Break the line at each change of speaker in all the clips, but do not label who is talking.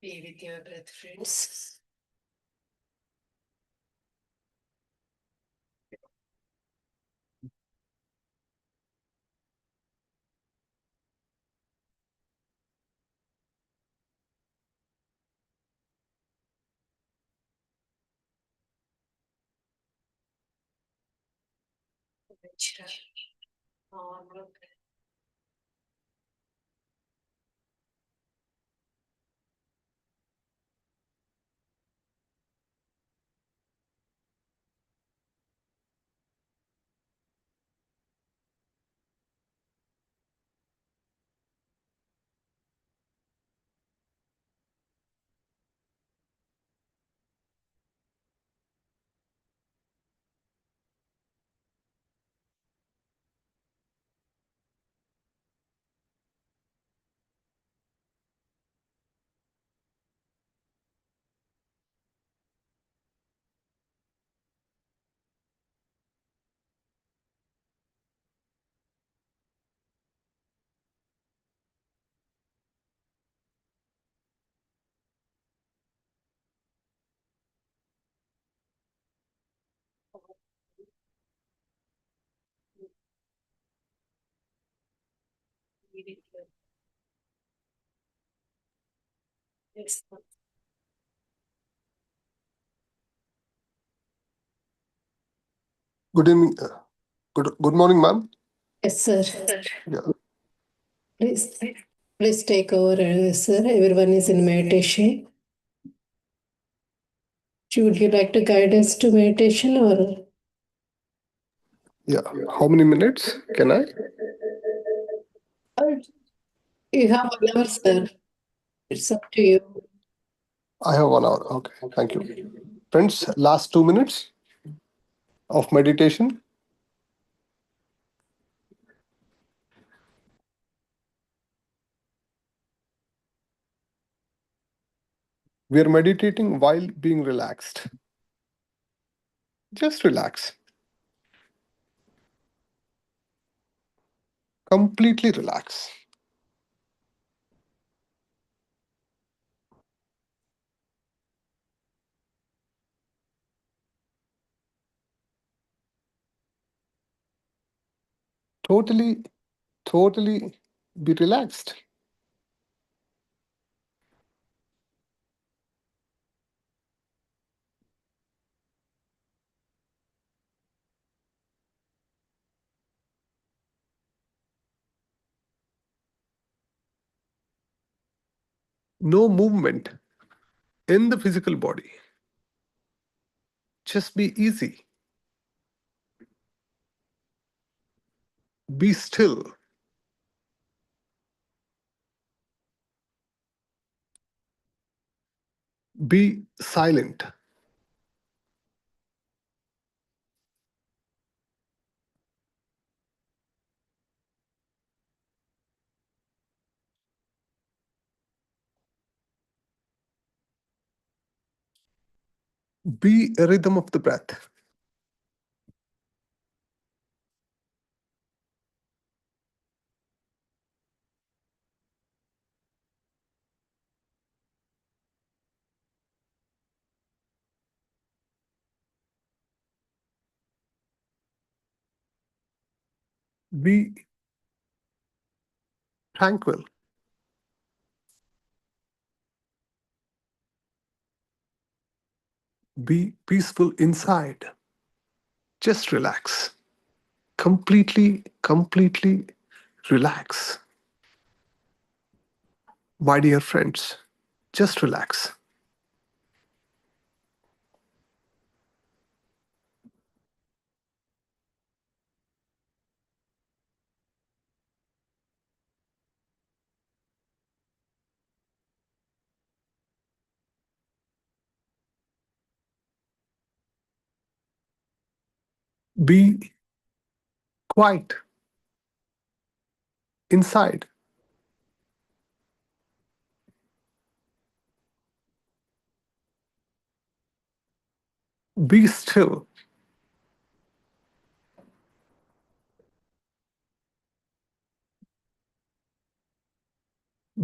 Be with your breath, friends. Normal. Yes.
Good evening. Good morning, ma'am.
Yes, sir.
Yeah.
Please, please take over, sir. Everyone is in meditation. Would you like to guide us to meditation or?
Yeah. How many minutes can I?
You have 1 hour, sir. It's up to you.
I have 1 hour. Okay. Thank you. Friends, last 2 minutes of meditation. We are meditating while being relaxed. Just relax. Completely relax. Totally, totally be relaxed. No movement in the physical body. Just be easy. Be still. Be silent. Be a rhythm of the breath. Be tranquil. Be peaceful inside. Just relax. Completely relax. My dear friends, just relax. Be quiet inside. Be still.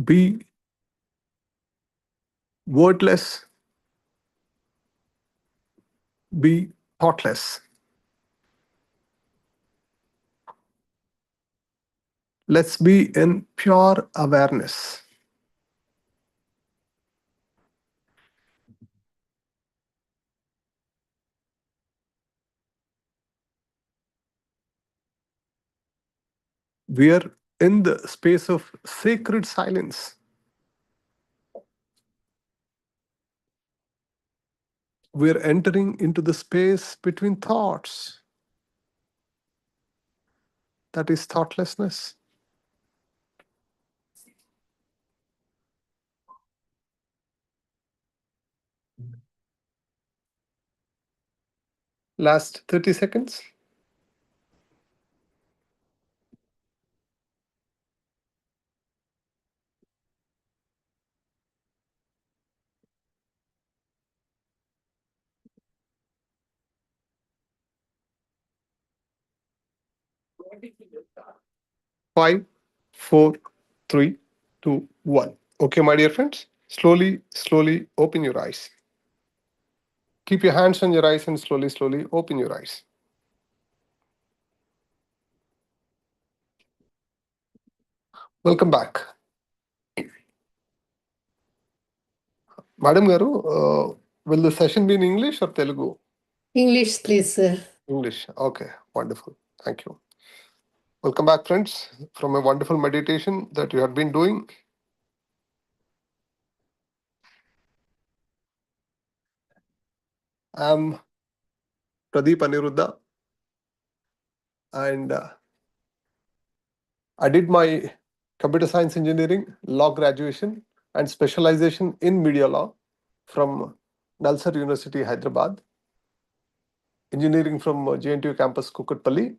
Be wordless. Be thoughtless. Let's be in pure awareness. We are in the space of sacred silence. We're entering into the space between thoughts. That is thoughtlessness. Last 30 seconds. 5, 4, 3, 2, 1. Okay, my dear friends, slowly open your eyes. Keep your hands on your eyes and slowly open your eyes. Welcome back. Madam Garu, will the session be in English or Telugu?
English, please, sir.
English. Okay, wonderful. Thank you. Welcome back, friends, from a wonderful meditation that you have been doing. I'm Pradeep Aniruddha, and I did my computer science engineering, law graduation, and specialization in media law from Nalsar University, Hyderabad, engineering from JNTU campus, Kukatpalli,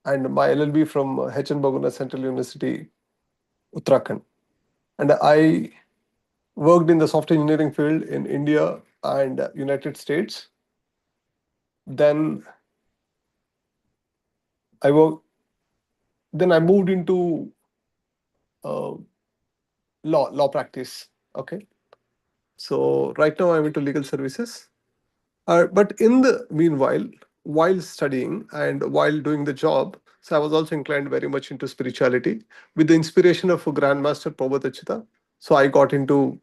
and my LLB from H.N. Baguna Central University, Uttarakhand. And I worked in the software engineering field in India and United States. Then I worked. Then I moved into uh, law practice. Okay, so right now I'm into legal services. But in the meanwhile, while studying and while doing the job, so I was also inclined very much into spirituality with the inspiration of Grandmaster Prabhupada. So I got into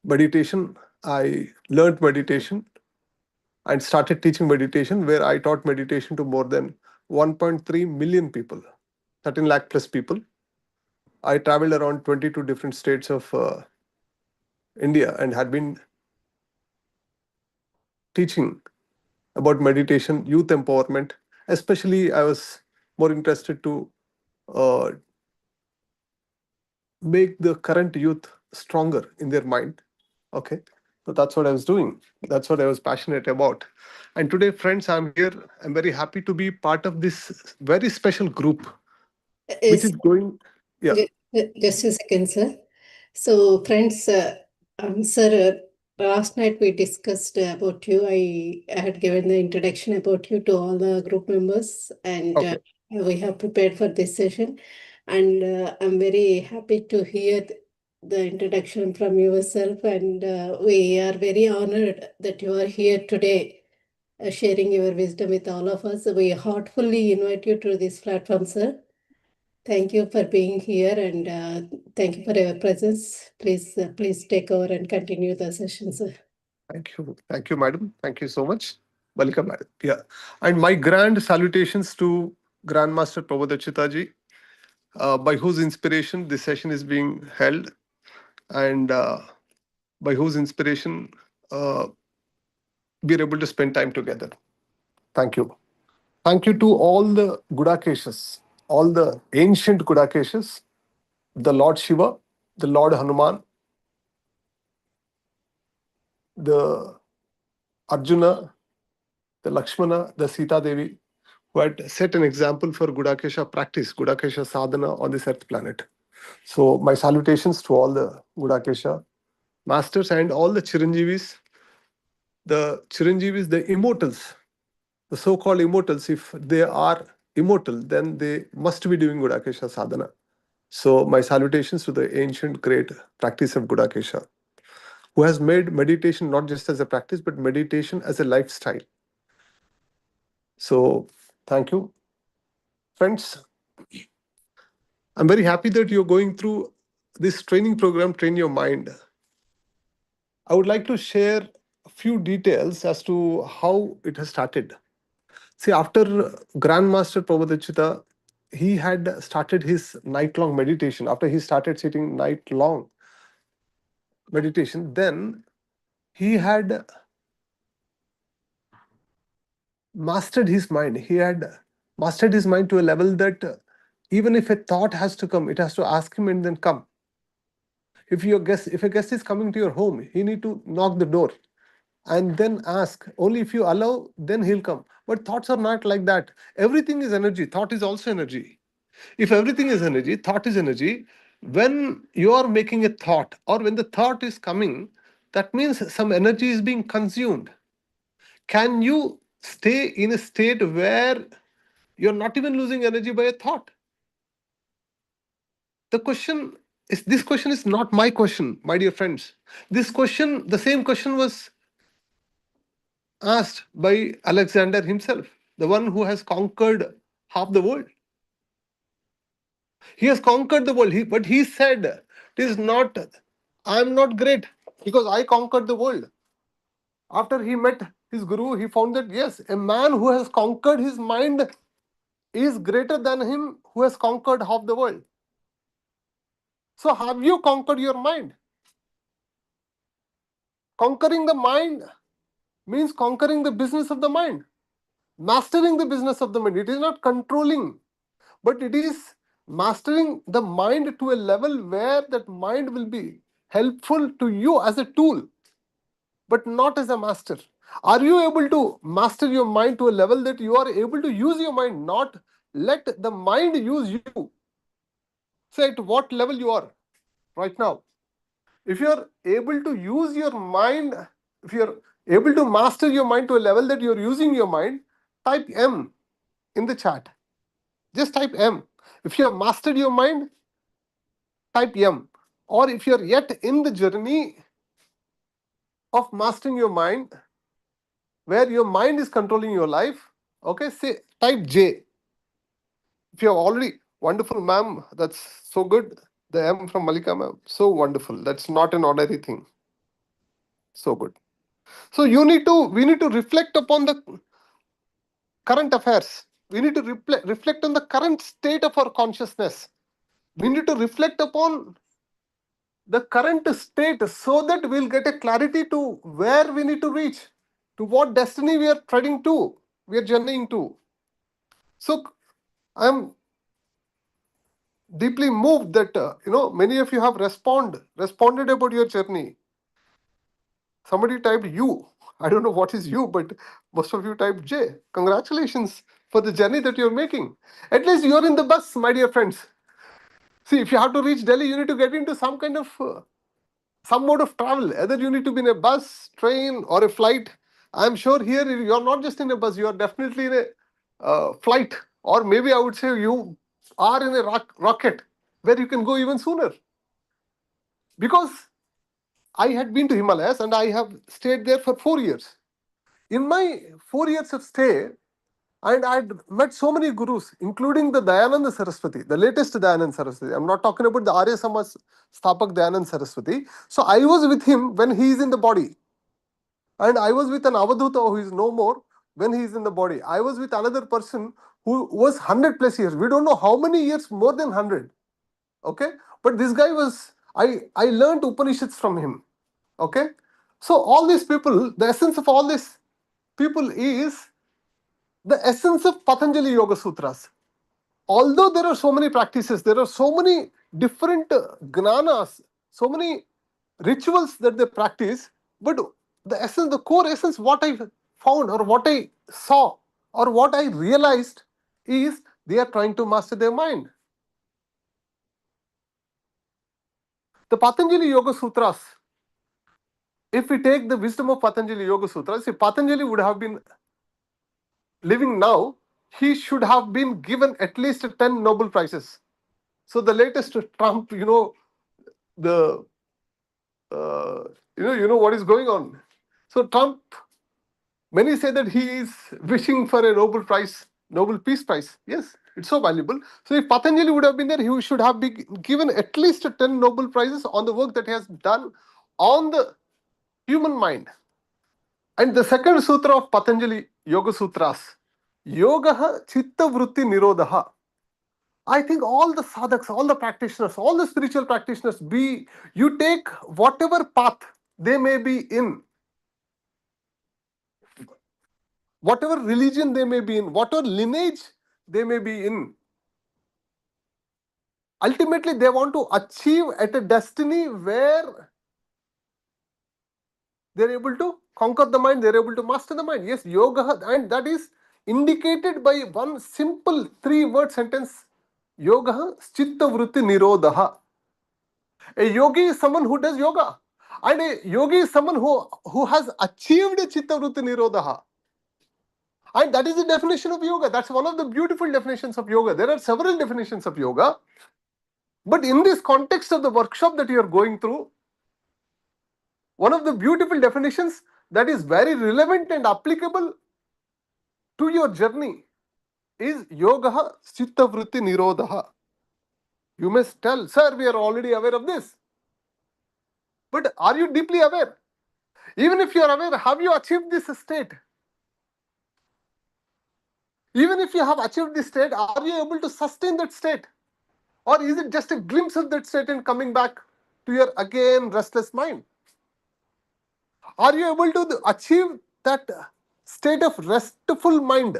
meditation. I learned meditation and started teaching meditation, where I taught meditation to more than 1.3 million people, 13 lakh plus people. I traveled around 22 different states of India and had been teaching about meditation, youth empowerment. Especially, I was more interested to uh, make the current youth stronger in their mind. Okay, so that's what I was doing. That's what I was passionate about. And today, friends, I'm here. I'm very happy to be part of this very special group, which
Is
is going. Yeah.
just a second, sir. So, friends, sir, last night we discussed about you. I had given the introduction about you to all the group members, and
Okay.
we have prepared for this session. And I'm very happy to hear the introduction from yourself, and we are very honored that you are here today sharing your wisdom with all of us. We heartfully invite you to this platform, sir. Thank you for being here, and thank you for your presence. Please take over and continue the session, sir.
Thank you, madam. Thank you so much. Welcome, madam. Yeah. And my grand salutations to Grandmaster Prabodhachitaji, by whose inspiration this session is being held, and by whose inspiration uh, we are able to spend time together. Thank you. Thank you to all the Gudakeshas, all the ancient Gudakeshas, the Lord Shiva, the Lord Hanuman, the Arjuna, the Lakshmana, the Sita Devi, who had set an example for Gudakesha practice, Gudakesha sadhana on this earth planet. So, my salutations to all the Gudakesha masters and all the Chiranjeevis, the immortals, the so-called immortals. If they are immortal, then they must be doing Gudakesha sadhana. So, my salutations to the ancient great practice of Gudakesha, who has made meditation not just as a practice, but meditation as a lifestyle. So, thank you. Friends, I'm very happy that you're going through this training program, Train Your Mind. I would like to share a few details as to how it has started. See, after Grandmaster Prabodhachita, he had started his night-long meditation. After he started sitting night-long meditation, then he had mastered his mind. He had mastered his mind to a level that even if a thought has to come, it has to ask him and then come. If a guest is coming to your home, he need to knock the door and then ask. Only if you allow, then he'll come. But thoughts are not like that. Everything is energy. Thought is also energy. If everything is energy, thought is energy. When you are making a thought or when the thought is coming, that means some energy is being consumed. Can you stay in a state where you're not even losing energy by a thought? This question is not my question, my dear friends. The same question was asked by Alexander himself, the one who has conquered half the world. He has conquered the world, but he said, "It is not, I'm not great because I conquered the world." After he met his guru, he found that yes, a man who has conquered his mind is greater than him who has conquered half the world. So, have you conquered your mind? Conquering the mind means conquering the business of the mind, mastering the business of the mind. It is not controlling, but it is mastering the mind to a level where that mind will be helpful to you as a tool, but not as a master. Are you able to master your mind to a level that you are able to use your mind, not let the mind use you? Say at what level you are right now. If you are able to use your mind, if you are able to master your mind to a level that you are using your mind, type M in the chat. Just type M. If you have mastered your mind, type M. Or if you are yet in the journey of mastering your mind, where your mind is controlling your life, okay, say type J. If you have already, wonderful ma'am, that's so good. The M from Malika ma'am, so wonderful. That's not an ordinary thing. So good. So we need to reflect upon the current affairs. We need to reflect on the current state of our consciousness. We need to reflect upon the current state so that we'll get a clarity to where we need to reach, to what destiny we are treading to, we are journeying to. So I'm deeply moved that many of you have responded about your journey. Somebody typed U. I don't know what is U, but most of you typed J. Congratulations for the journey that you're making. At least you're in the bus, my dear friends. See, if you have to reach Delhi, you need to get into some kind of some mode of travel. Either you need to be in a bus, train, or a flight. I'm sure here you're not just in a bus, you are definitely in a flight. Or maybe I would say you are in a rocket where you can go even sooner. Because I had been to Himalayas and I have stayed there for 4 years. In my 4 years of stay, and I'd met so many gurus, including the Dayananda Saraswati, the latest Dayananda Saraswati. I'm not talking about the Arya Samaj Sthapak Dayananda Saraswati. So I was with him when he is in the body. And I was with an Avadhuta who is no more when he is in the body. I was with another person who was 100 plus years. We don't know how many years, more than 100. Okay? But this guy was, I learned Upanishads from him. Okay? So all these people, the essence of all these people is the essence of Patanjali Yoga Sutras. Although there are so many practices, there are so many different gnanas, so many rituals that they practice, but the essence, the core essence, what I found or what I saw or what I realized is they are trying to master their mind. The Patanjali Yoga Sutras, if we take the wisdom of Patanjali Yoga Sutras, if Patanjali would have been living now, he should have been given at least 10 Nobel Prizes. So the latest Trump, the you know what is going on. So Trump, many say that he is wishing for a Nobel Prize, Nobel Peace Prize. Yes, it's so valuable. So if Patanjali would have been there, he should have been given at least 10 Nobel Prizes on the work that he has done on the human mind. And the second sutra of Patanjali Yoga Sutras, Yogaha Chitta Vritti Nirodha. I think all the sadhaks, all the practitioners, all the spiritual practitioners, you take whatever path they may be in, whatever religion they may be in, whatever lineage they may be in, ultimately they want to achieve at a destiny where they're able to conquer the mind, they're able to master the mind. Yes, yoga, and that is indicated by one simple 3-word sentence, yoga chitta vritti nirodha. A yogi is someone who does yoga, and a yogi is someone who has achieved chitta vritti nirodha. And that is the definition of yoga. That's one of the beautiful definitions of yoga. There are several definitions of yoga. But in this context of the workshop that you are going through, one of the beautiful definitions that is very relevant and applicable to your journey is yoga chitta vritti nirodha. You must tell, sir, we are already aware of this. But are you deeply aware? Even if you are aware, have you achieved this state? Even if you have achieved this state, are you able to sustain that state? Or is it just a glimpse of that state and coming back to your again restless mind? Are you able to achieve that state of restful mind?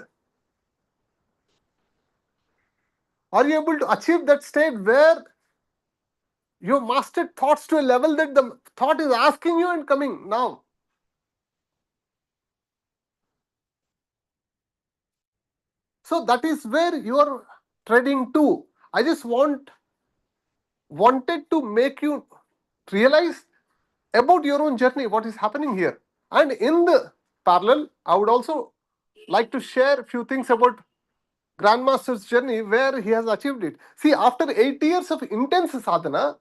Are you able to achieve that state where you mastered thoughts to a level that the thought is asking you and coming now? So that is where you are treading to. I just wanted to make you realize about your own journey, what is happening here. And in the parallel, I would also like to share a few things about Grandmaster's journey where he has achieved it. See, after 8 years of intense sadhana,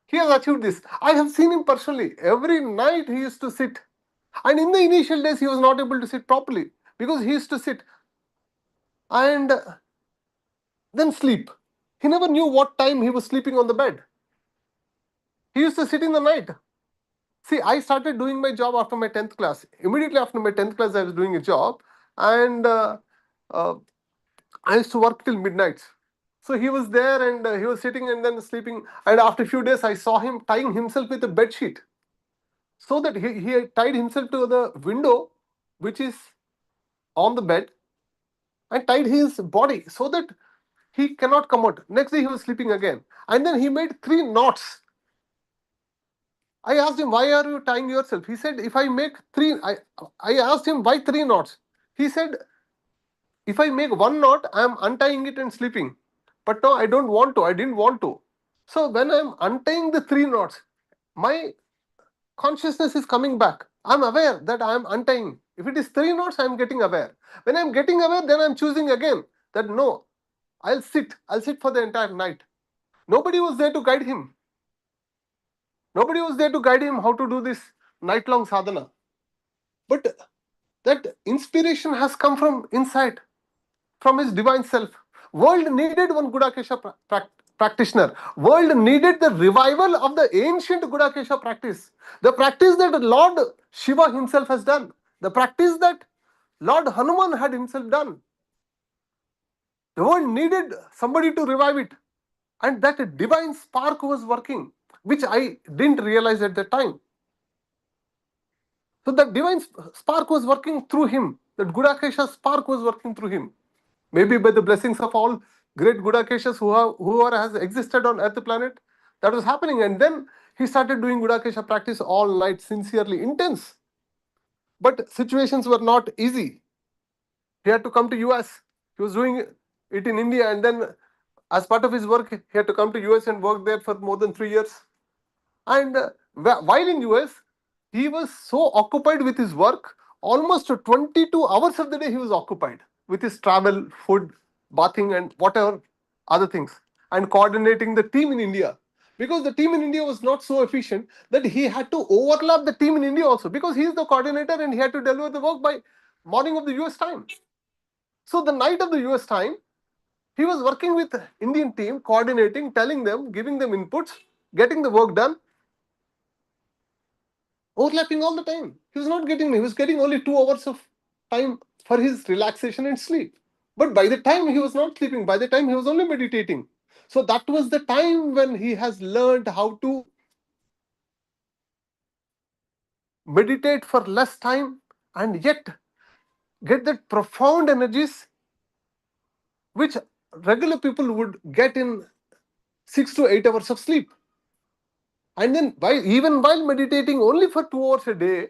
he has achieved this. I have seen him personally. Every night he used to sit. And in the initial days, he was not able to sit properly because he used to sit and then sleep. He never knew what time he was sleeping on the bed. He used to sit in the night. See, I started doing my job after my 10th class. Immediately after my 10th class, I was doing a job and uh, I used to work till midnight. So he was there and he was sitting and then sleeping. And after a few days, I saw him tying himself with a bed sheet. So that he tied himself to the window, which is on the bed, and tied his body so that he cannot come out. Next day, he was sleeping again. And then he made 3 knots. I asked him, why are you tying yourself? He said, if I make 3, I asked him, why 3 knots? He said, if I make 1 knot, I am untying it and sleeping. But no, I don't want to. I didn't want to. So when I'm untying the 3 knots, my consciousness is coming back. I'm aware that I'm untying. If it is 3 knots, I'm getting aware. When I'm getting aware, then I'm choosing again that no, I'll sit. I'll sit for the entire night. Nobody was there to guide him. Nobody was there to guide him how to do this night-long sadhana. But that inspiration has come from inside, from his divine self. World needed one Gudakesha practitioner. World needed the revival of the ancient Gudakesha practice. The practice that Lord Shiva himself has done. The practice that Lord Hanuman had himself done. The world needed somebody to revive it. And that divine spark was working, which I didn't realize at the time. So that divine spark was working through him. That Gudakesha spark was working through him. Maybe by the blessings of all great Gudakeshas whoever has existed on Earth planet, that was happening. And then he started doing Gudakesha practice all night, sincerely, intense. But situations were not easy. He had to come to US. He was doing it in India, and then as part of his work, he had to come to US and work there for more than 3 years. And while in US, he was so occupied with his work, almost 22 hours of the day he was occupied with his travel, food, bathing, and whatever other things, and coordinating the team in India. Because the team in India was not so efficient that he had to overlap the team in India also, because he is the coordinator and he had to deliver the work by morning of the US time. So the night of the US time, he was working with the Indian team, coordinating, telling them, giving them inputs, getting the work done, overlapping all the time. He was getting only 2 hours of time for his relaxation and sleep. But by the time he was not sleeping, by the time he was only meditating. So that was the time when he has learned how to meditate for less time and yet get that profound energies which regular people would get in 6 to 8 hours of sleep. And then even while meditating only for 2 hours a day,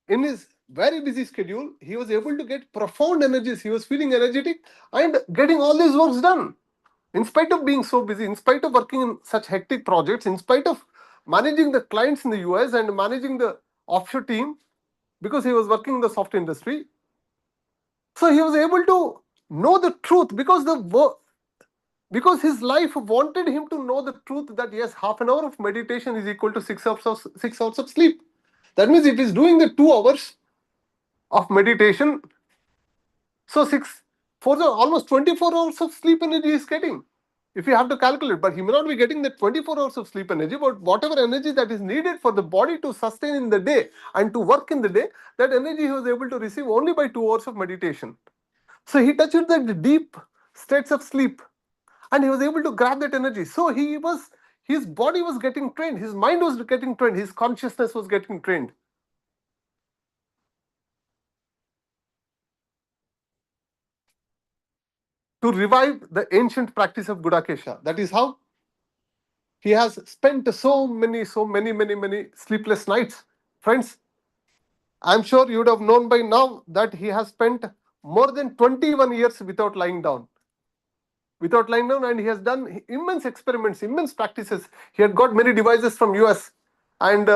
in his very busy schedule, he was able to get profound energies. He was feeling energetic and getting all these works done. In spite of being so busy, in spite of working in such hectic projects, in spite of managing the clients in the US and managing the offshore team, because he was working in the software industry. So he was able to know the truth because his life wanted him to know the truth that yes, half an hour of meditation is equal to 6 hours of sleep. That means if he's doing the 2 hours of meditation, so for the almost 24 hours of sleep energy is getting. If you have to calculate, but he may not be getting the 24 hours of sleep energy, but whatever energy that is needed for the body to sustain in the day and to work in the day, that energy he was able to receive only by 2 hours of meditation. So he touched the deep states of sleep and he was able to grab that energy. So his body was getting trained, his mind was getting trained, his consciousness was getting trained. To revive the ancient practice of Gudakesha. That is how he has spent so many sleepless nights. Friends, I'm sure you would have known by now that he has spent more than 21 years without lying down. And he has done immense experiments, immense practices. He had got many devices from US, and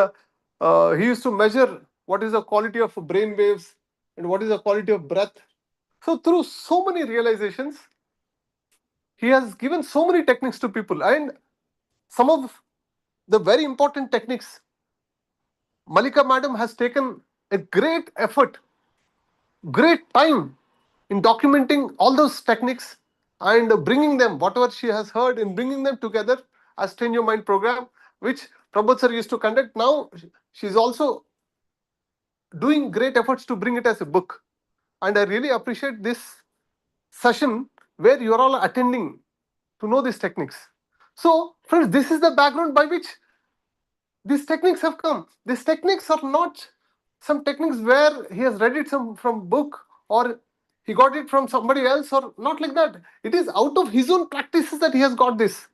he used to measure what is the quality of brain waves and what is the quality of breath. So through so many realizations, he has given so many techniques to people, and some of the very important techniques, Malika madam has taken a great effort, great time in documenting all those techniques and bringing them, whatever she has heard, in bringing them together as Train Your Mind program, which Prabodh sir used to conduct. Now she's also doing great efforts to bring it as a book. And I really appreciate this session where you're all attending to know these techniques. So, friends, this is the background by which these techniques have come. These techniques are not some techniques where he has read it from book or he got it from somebody else, or not like that. It is out of his own practices that he has got this.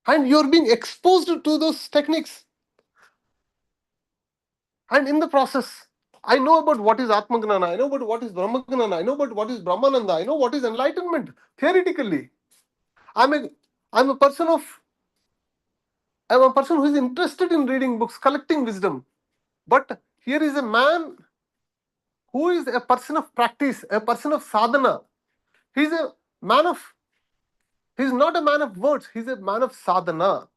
And you're being exposed to those techniques. And in the process, I know about what is Atmagnana, I know about what is Brahmagnana, I know about what is Brahmananda, I know what is enlightenment, theoretically. I'm a I'm a person of I'm a person who is interested in reading books, collecting wisdom. But here is a man who is a person of practice, a person of sadhana. He's a man of, he's not a man of words, he's a man of sadhana.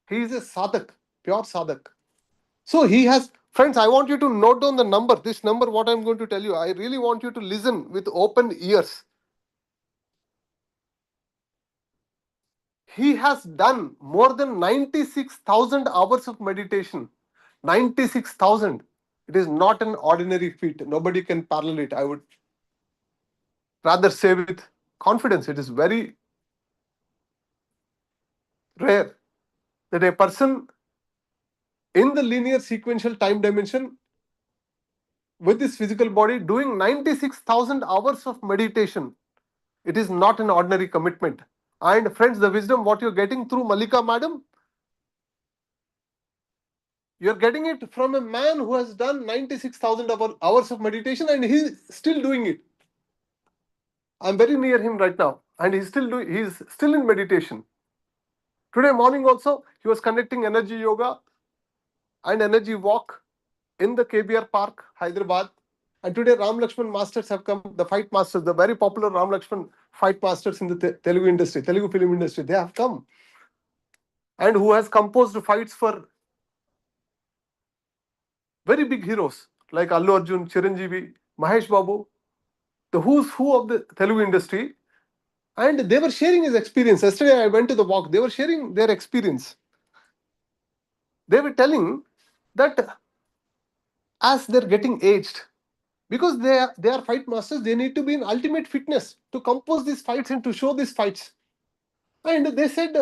He is a sadhak, pure sadhak. So he has, friends, I want you to note down the number. This number, what I'm going to tell you, I really want you to listen with open ears. He has done more than 96,000 hours of meditation. 96,000. It is not an ordinary feat. Nobody can parallel it. I would rather say with confidence, it is very rare that a person in the linear sequential time dimension with this physical body doing 96,000 hours of meditation. It is not an ordinary commitment. And friends, the wisdom what you're getting through Malika madam, you're getting it from a man who has done 96,000 hours of meditation and he's still doing it. I'm very near him right now and he's still in meditation. Today morning also, he was conducting energy yoga and energy walk in the KBR Park, Hyderabad. And today Ram Lakshman masters have come, the fight masters, the very popular Ram Lakshman fight masters in the Telugu industry, Telugu film industry, they have come. And who has composed fights for very big heroes like Allu Arjun, Chiranjeevi, Mahesh Babu, the who's who of the Telugu industry. And they were sharing his experience. Yesterday I went to the walk, they were sharing their experience. They were telling that as they're getting aged, because they are fight masters, they need to be in ultimate fitness to compose these fights and to show these fights. And they said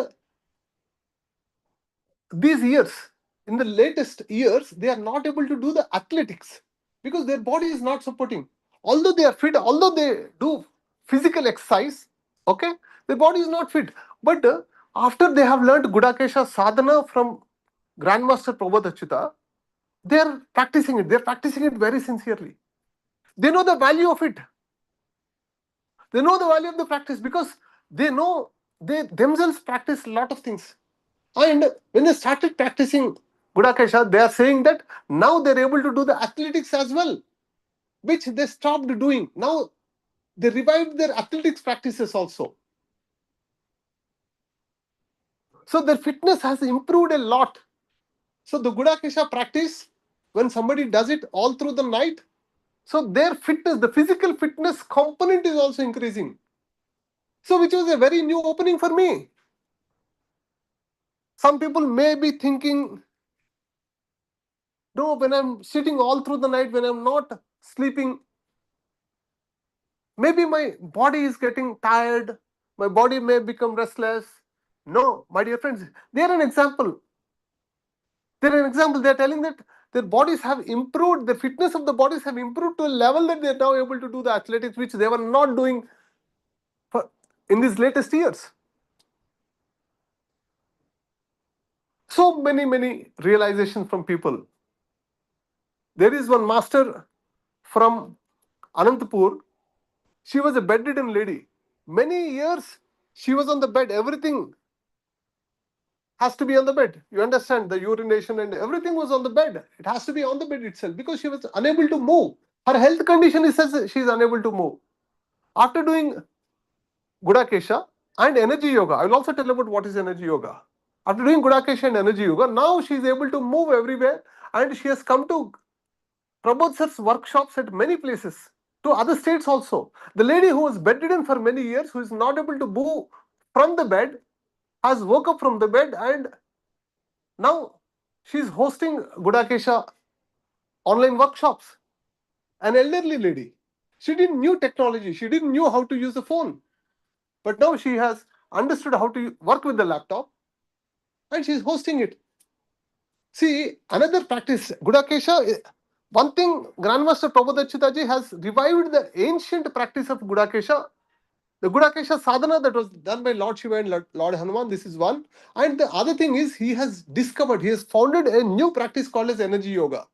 these years, in the latest years, they are not able to do the athletics because their body is not supporting. Although they are fit, although they do physical exercise, okay, their body is not fit. But after they have learned Gudakesha sadhana from Grandmaster Prabodh Achyuta, they are practicing it. They are practicing it very sincerely. They know the value of it. They know the value of the practice because they know they themselves practice a lot of things. And when they started practicing Gudakesha, they are saying that now they're able to do the athletics as well, which they stopped doing. Now they revived their athletics practices also. So their fitness has improved a lot. So the Gudakesha practice, when somebody does it all through the night, so their fitness, the physical fitness component is also increasing. So which was a very new opening for me. Some people may be thinking, no, when I'm sitting all through the night, when I'm not sleeping, maybe my body is getting tired, my body may become restless. No, my dear friends, they are an example. They're an example. They're telling that their bodies have improved, the fitness of the bodies have improved to a level that they're now able to do the athletics, which they were not doing in these latest years. So many realizations from people. There is one master from Anantapur. She was a bedridden lady. Many years she was on the bed. Everything has to be on the bed. You understand? The urination and everything was on the bed. It has to be on the bed itself because she was unable to move. Her health condition is such she is unable to move. After doing Gudakesha and energy yoga, I will also tell about what is energy yoga. After doing Gudakesha and energy yoga, now she is able to move everywhere and she has come to Prabodh sir's workshops at many places, to other states also. The lady who was bedridden for many years, who is not able to move from the bed, has woke up from the bed and now she is hosting Gudakesha online workshops. An elderly lady. She didn't knew technology. She didn't knew how to use the phone. But now she has understood how to work with the laptop and she is hosting it. See, another practice, Gudakesha, one thing Grandmaster Prabodh Achyutaji has revived the ancient practice of Gudakesha. The Gudakesha sadhana that was done by Lord Shiva and Lord Hanuman, this is one. And the other thing is he has founded a new practice called as energy yoga.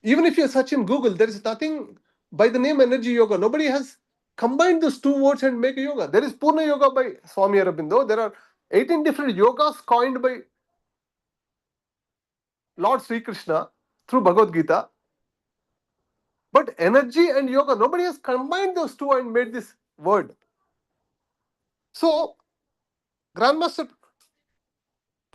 Even if you search in Google, there is nothing by the name energy yoga. Nobody has combined those two words and make a yoga. There is Purna Yoga by Swami Aurobindo. There are 18 different yogas coined by Lord Sri Krishna through Bhagavad Gita. But energy and yoga, nobody has combined those two and made this word. So, Grandmaster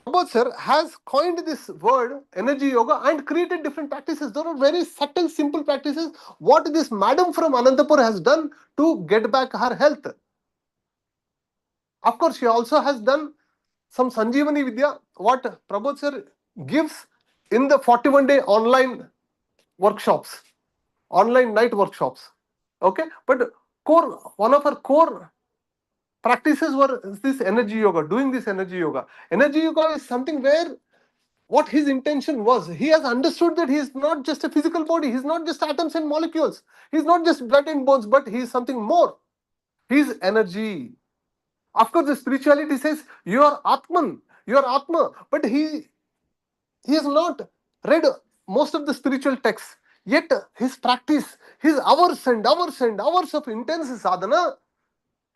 Prabodh sir has coined this word energy yoga and created different practices. There are very subtle, simple practices. What this madam from Anantapur has done to get back her health. Of course, she also has done some Sanjeevani Vidya. What Prabodh sir gives in the 41-day online workshops, online night workshops. Okay, but one of her core practices were this energy yoga, doing this energy yoga. Energy yoga is something where what his intention was, he has understood that he is not just a physical body, he's not just atoms and molecules, he's not just blood and bones, but he is something more. He's energy. Of course, the spirituality says you are Atman, you are Atma, but he has not read most of the spiritual texts. Yet his practice, his hours and hours and hours of intense sadhana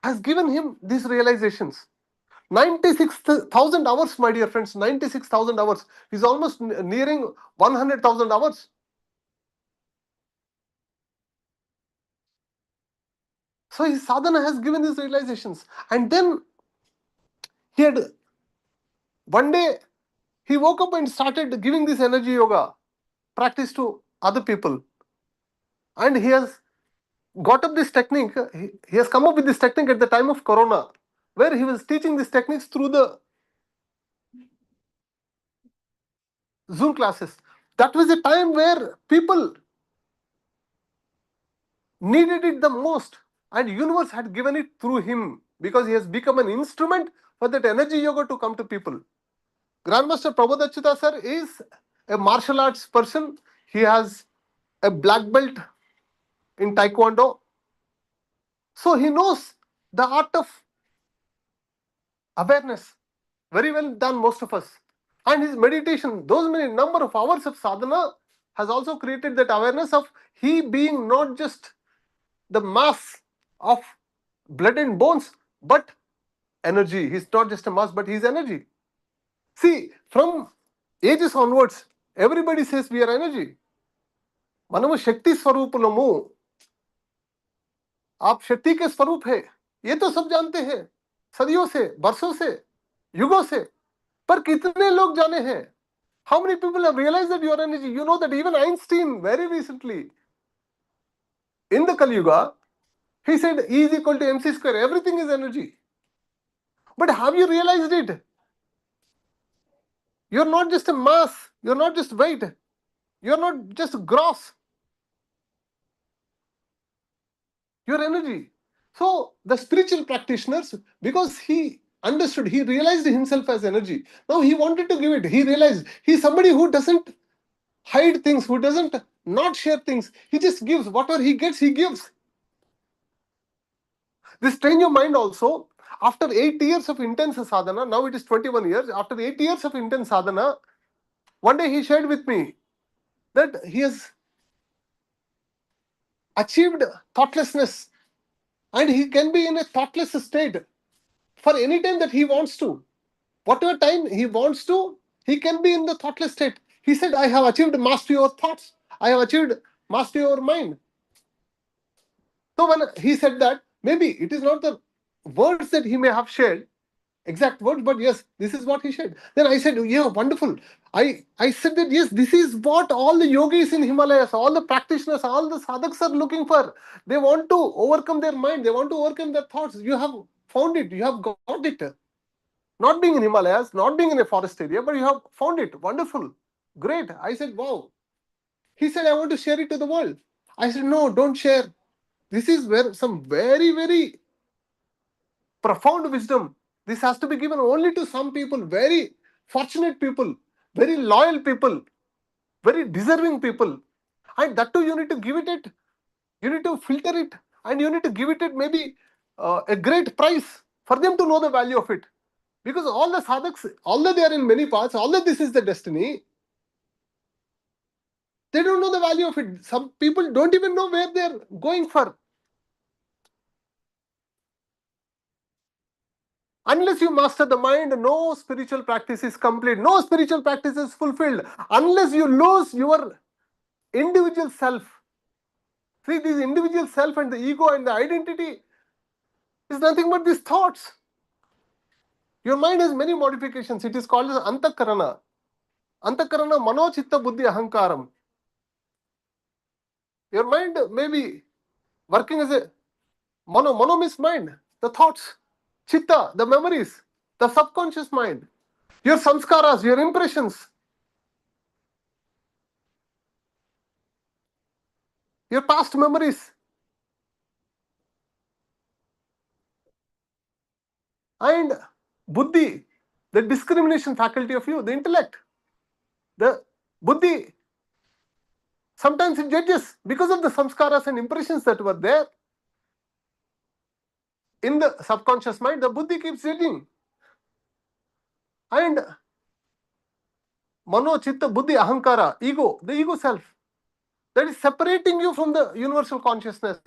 has given him these realizations. 96,000 hours, my dear friends, 96,000 hours. He's almost nearing 100,000 hours. So his sadhana has given these realizations. And then he had one day he woke up and started giving this energy yoga practice to other people. And he has got up this technique, he has come up with this technique at the time of Corona, where he was teaching these techniques through the Zoom classes. That was a time where people needed it the most, and universe had given it through him because he has become an instrument for that energy yoga to come to people. Grandmaster Prabodh Achyuta sir is a martial arts person. He has a black belt in Taekwondo. So he knows the art of awareness very well than most of us. And his meditation, those many number of hours of sadhana has also created that awareness of he being not just the mass of blood and bones, but energy. He's not just a mass, but he's energy. See, from ages onwards, everybody says we are energy. మనము శక్తి స్వరూపులము. आप शक्ति के स्वरूप है, ये तो सब जानते हैं सदियों से, बरसों से, युगों से. पर कितने लोग जाने हैं? How many people have realized that you are energy? You know that even Einstein very recently in the Kali Yuga, he said E is equal to mc square. Everything is energy. But have you realized it? You're not just a mass. You're not just weight. You're not just gross. You're energy. So the spiritual practitioners, because he understood, he realized himself as energy. Now he wanted to give it. He realized he's somebody who doesn't hide things, who doesn't not share things. He just gives. Whatever he gets, he gives. This train your mind also. After 8 years of intense sadhana, now it is 21 years. After 8 years of intense sadhana, one day he shared with me that he has achieved thoughtlessness and he can be in a thoughtless state for any time that he wants to. Whatever time he wants to, he can be in the thoughtless state. He said, I have achieved mastery over thoughts. I have achieved mastery over mind. So when he said that, maybe it is not the words that he may have shared, exact words, but yes, this is what he said. Then I said, yeah, wonderful. I said that yes, this is what all the yogis in Himalayas, all the practitioners, all the sadhaks are looking for. They want to overcome their mind, they want to overcome their thoughts. You have found it, you have got it. Not being in Himalayas, not being in a forest area, but you have found it. Wonderful. Great. I said, wow. He said, I want to share it to the world. I said, no, don't share. This is where some very, very profound wisdom. This has to be given only to some people, very fortunate people, very loyal people, very deserving people. And that too, you need to give it, you need to filter it, and you need to give it maybe a great price for them to know the value of it. Because all the sadhaks, although they are in many paths, although this is the destiny, they don't know the value of it. Some people don't even know where they're going for. Unless you master the mind, no spiritual practice is complete. No spiritual practice is fulfilled. Unless you lose your individual self. See, this individual self and the ego and the identity is nothing but these thoughts. Your mind has many modifications. It is called as antakarana. Antakarana mano chitta buddhi ahankaram. Your mind may be working as a mono means mind, the thoughts, chitta, the memories, the subconscious mind, your samskaras, your impressions, your past memories. And buddhi, the discrimination faculty of you, the intellect, the buddhi, sometimes it judges because of the samskaras and impressions that were there in the subconscious mind. The buddhi keeps judging. And mano, chitta, buddhi, ahankara, ego, the ego self, that is separating you from the universal consciousness,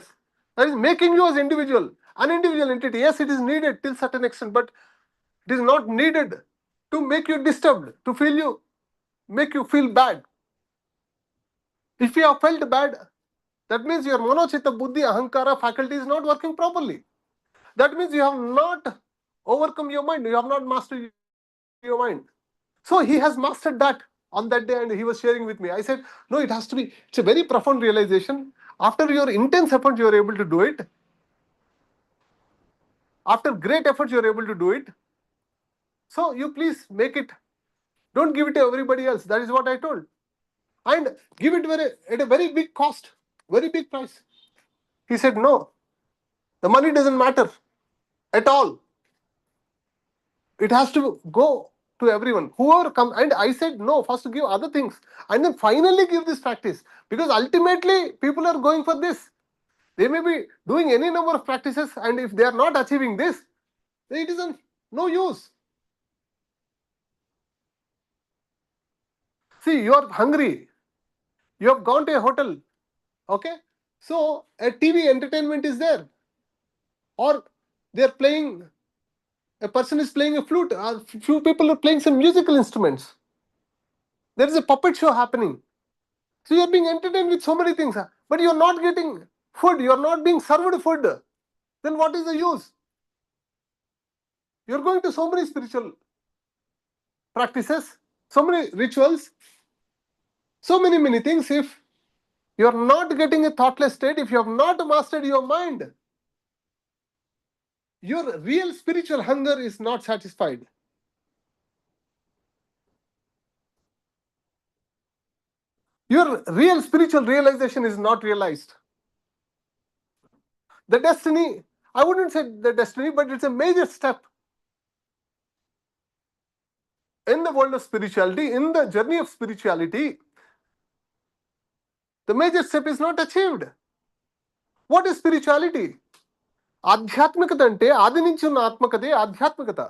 that is making you as individual, an individual entity. Yes, it is needed till certain extent, but it is not needed to make you disturbed, to make you feel bad. If you have felt bad, that means your mano, chitta, buddhi, ahankara faculty is not working properly. That means you have not overcome your mind, you have not mastered your mind. So he has mastered that on that day, and he was sharing with me. I said, no, it has to be, it's a very profound realization. After your intense effort, you are able to do it. After great effort, you are able to do it. So you please make it. Don't give it to everybody else. That is what I told. And give it at a very big cost, very big price. He said, no, the money doesn't matter at all. It has to go to everyone. Whoever come, and I said, no, first give other things, and then finally give this practice. Because ultimately, people are going for this. They may be doing any number of practices, and if they are not achieving this, it is no use. See, you are hungry. You have gone to a hotel. Okay? So, a TV entertainment is there. Or they are playing, a person is playing a flute, or few people are playing some musical instruments. There is a puppet show happening. So you are being entertained with so many things, but you are not getting food, you are not being served food. Then what is the use? You are going to so many spiritual practices, so many rituals, so many things. If you are not getting a thoughtless state, if you have not mastered your mind, your real spiritual hunger is not satisfied. Your real spiritual realization is not realized. The destiny, I wouldn't say the destiny, but it's a major step in the world of spirituality, in the journey of spirituality. The major step is not achieved. What is spirituality? ఆధ్యాత్మికత అంటే ఆది నుంచి ఉన్న ఆత్మకతే ఆధ్యాత్మికత.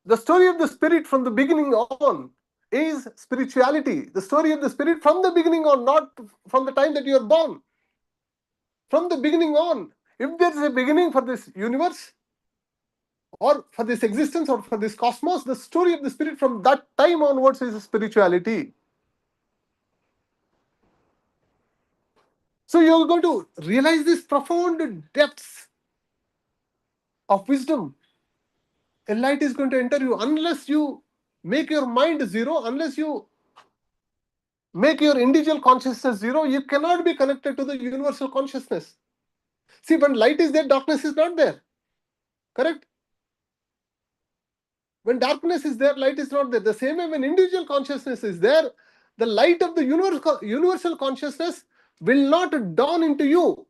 The story of the spirit from the beginning on is spirituality. The story of the spirit from the beginning on, not from the time that you are born. From the beginning on. If there is a beginning for this universe, or for this existence, or for this cosmos, the story of the spirit from that time onwards is spirituality. So you are going to realize these profound depths of wisdom. A light is going to enter you. Unless you make your mind zero, unless you make your individual consciousness zero, you cannot be connected to the universal consciousness. See, when light is there, darkness is not there. Correct? When darkness is there, light is not there. The same way, when individual consciousness is there, the light of the universal consciousness will not dawn into you.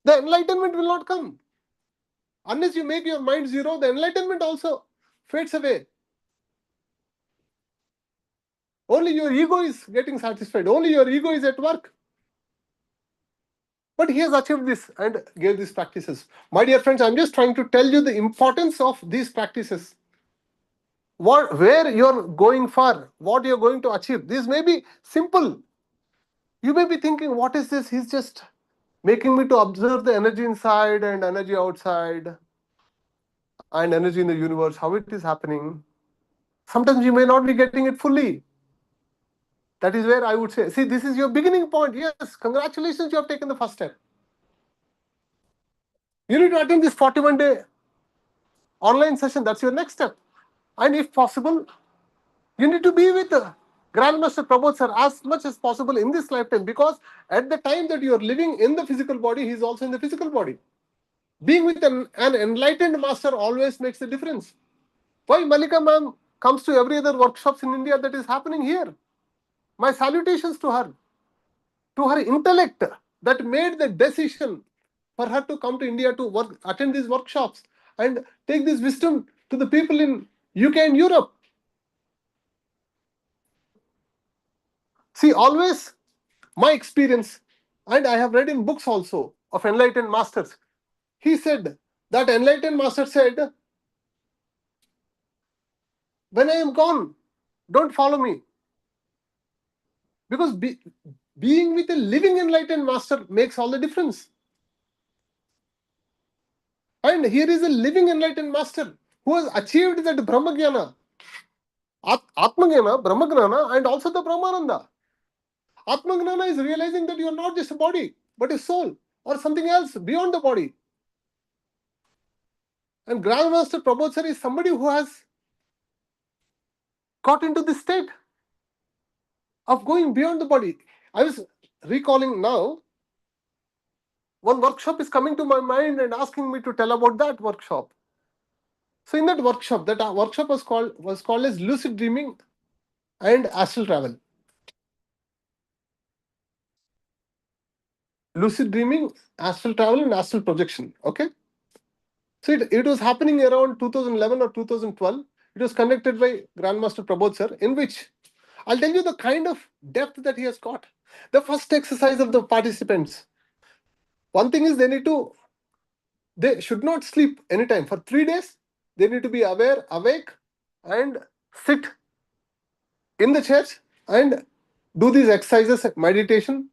The enlightenment will not come. Unless you make your mind zero, the enlightenment also fades away. Only your ego is getting satisfied. Only your ego is at work. But he has achieved this and gave these practices. My dear friends, I'm just trying to tell you the importance of these practices. Where you're going for, what you're going to achieve. This may be simple. You may be thinking, what is this? He's just making me to observe the energy inside and energy outside and energy in the universe, how it is happening. Sometimes you may not be getting it fully. That is where I would say, see, this is your beginning point. Yes, congratulations, you have taken the first step. You need to attend this 41-day online session. That's your next step. And if possible, you need to be with Grandmaster Prabodh sir as much as possible in this lifetime, because at the time that you are living in the physical body, he is also in the physical body. Being with an enlightened master always makes a difference. Why Malika ma'am comes to every other workshops in India that is happening here? My salutations to her intellect that made the decision for her to come to India to work, attend these workshops and take this wisdom to the people in UK and Europe. See, always my experience, and I have read in books also of enlightened masters. He said that enlightened master said, when I am gone, don't follow me. Because being with a living enlightened master makes all the difference. And here is a living enlightened master who has achieved that Brahmagyana, Atmagyana, Brahmagnana, and also the Brahmananda. Atmagnana is realizing that you are not just a body, but a soul or something else beyond the body. And Grandmaster Prabodh sir is somebody who has got into this state of going beyond the body. I was recalling now, one workshop is coming to my mind and asking me to tell about that workshop. So in that workshop was called as lucid dreaming and astral travel. Lucid dreaming, astral travel, and astral projection. Okay. So it was happening around 2011 or 2012. It was conducted by Grandmaster Prabodh sir, in which I'll tell you the kind of depth that he has got. The first exercise of the participants. One thing is they should not sleep anytime. For 3 days, they need to be aware, awake, and sit in the church and do these exercises, meditation,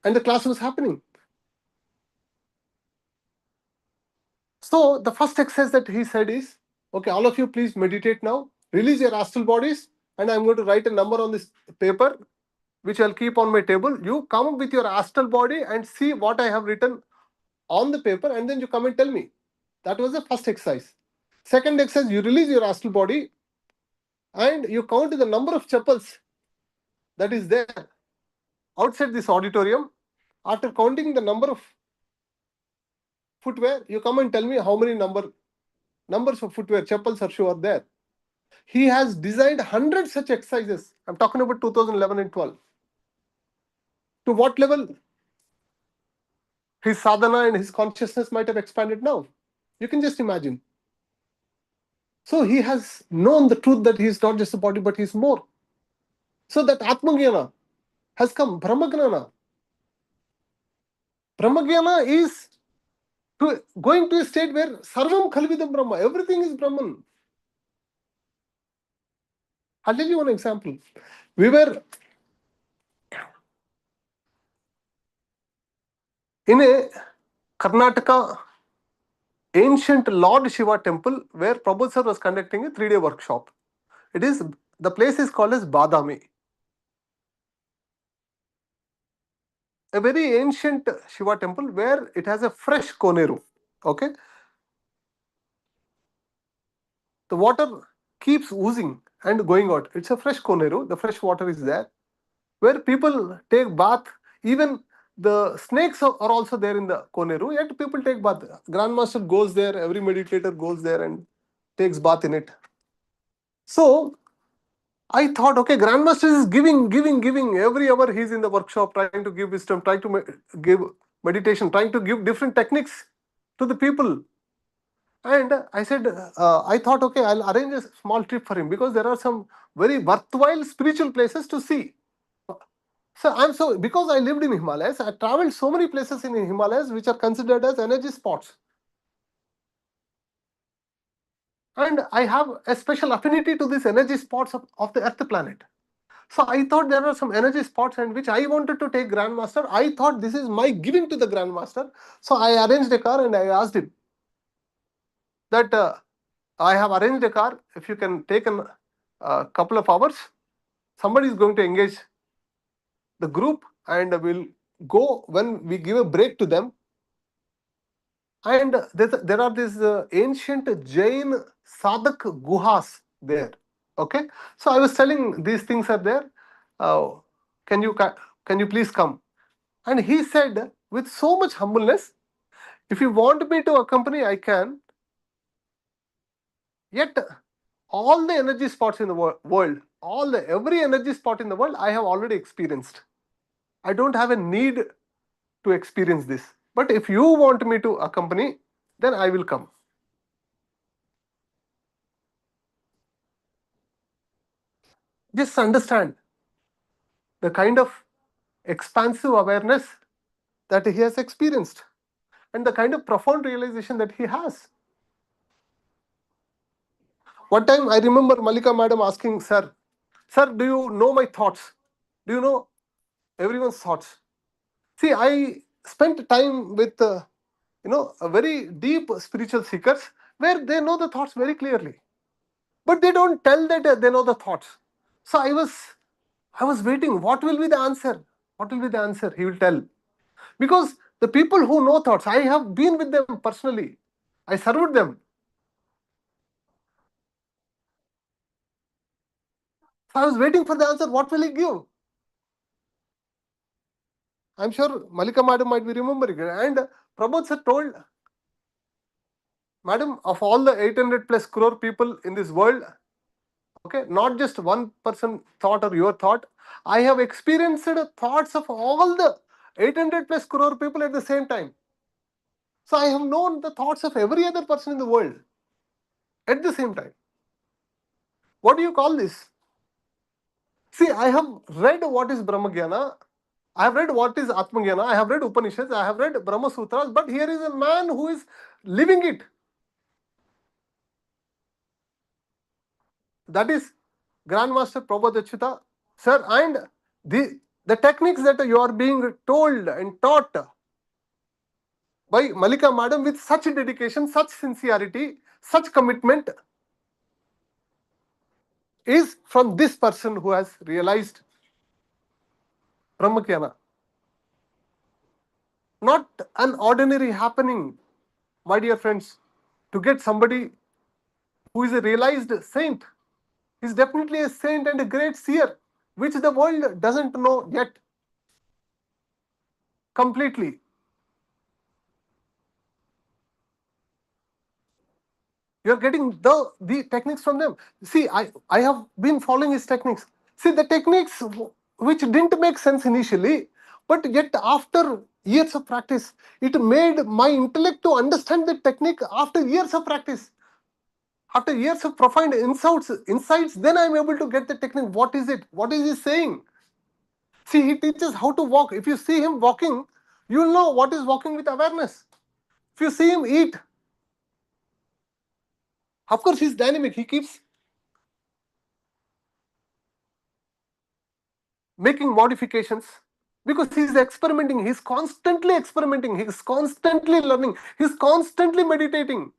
and the class was happening. So the first exercise that he said is, okay, all of you please meditate now, release your astral bodies, and I'm going to write a number on this paper, which I'll keep on my table. You come with your astral body and see what I have written on the paper, and then you come and tell me. That was the first exercise. Second exercise, you release your astral body and you count the number of chapels that is there outside this auditorium. After counting the number of footwear, you come and tell me how many numbers of footwear, chapels or shoe are there. He has designed 100 such exercises. I'm talking about 2011 and 12. To what level his sadhana and his consciousness might have expanded now? You can just imagine. So he has known the truth that he is not just a body, but he is more. So that Atmagyana has come, Brahmagnana. Brahmagyana is going to a state where Sarvam Khalvidam Brahma, everything is Brahman. I'll tell you one example. We were in a Karnataka ancient Lord Shiva temple where Prabodh sir was conducting a 3-day workshop. The place is called as Badami. A very ancient Shiva temple where it has a fresh koneru. Okay. The water keeps oozing and going out. It's a fresh koneru. The fresh water is there, where people take bath. Even the snakes are also there in the koneru. Yet people take bath. Grandmaster goes there. Every meditator goes there and takes bath in it. So I thought, okay, Grandmaster is giving. Every hour he's in the workshop trying to give wisdom, trying to give meditation, trying to give different techniques to the people. And I said, I thought, okay, I'll arrange a small trip for him because there are some very worthwhile spiritual places to see. So because I lived in Himalayas, I traveled so many places in Himalayas which are considered as energy spots. And I have a special affinity to these energy spots of the Earth planet. So I thought there are some energy spots and which I wanted to take Grandmaster. I thought this is my giving to the Grandmaster. So I arranged a car and I asked him that I have arranged a car. If you can take a couple of hours, somebody is going to engage the group and we'll go when we give a break to them. And there are these ancient Jain Sadak Guhas there. Okay, so I was telling these things are there. Uh, can you can you please come? And he said with so much humbleness, if you want me to accompany, I can. Yet all the energy spots in the world, every energy spot in the world, I have already experienced. I don't have a need to experience this. But if you want me to accompany, then I will come. Just understand the kind of expansive awareness that he has experienced and the kind of profound realization that he has. One time I remember Malika madam asking, Sir, do you know my thoughts? Do you know everyone's thoughts? See, I spent time with a very deep spiritual seekers where they know the thoughts very clearly, but they don't tell that they know the thoughts. So I was waiting. What will be the answer? What will be the answer? He will tell. Because the people who know thoughts, I have been with them personally. I served them. So I was waiting for the answer. What will he give? I'm sure Malika madam might be remembering it. And Prabodh sir told, Madam, of all the 800 plus crore people in this world, okay, not just one person thought or your thought, I have experienced thoughts of all the 800 plus crore people at the same time. So I have known the thoughts of every other person in the world at the same time. What do you call this? See, I have read what is Brahmagyana. I have read what is Atmagyana. I have read Upanishads. I have read Brahma Sutras. But here is a man who is living it. That is Grandmaster Prabodh Achyuta, sir. And the techniques that you are being told and taught by Malika madam with such dedication, such sincerity, such commitment is from this person who has realized Brahmagyana. Not an ordinary happening, my dear friends, to get somebody who is a realized saint. Is definitely a saint and a great seer, which the world doesn't know yet completely. You're getting the techniques from them. See, I have been following his techniques. See, the techniques which didn't make sense initially, but yet after years of practice, it made my intellect to understand the technique after years of practice. After years of profound insights, then I'm able to get the technique. What is it? What is he saying? See, he teaches how to walk. If you see him walking, you'll know what is walking with awareness. If you see him eat, of course, he's dynamic. He keeps making modifications because he's experimenting. He's constantly experimenting. He's constantly learning. He's constantly meditating.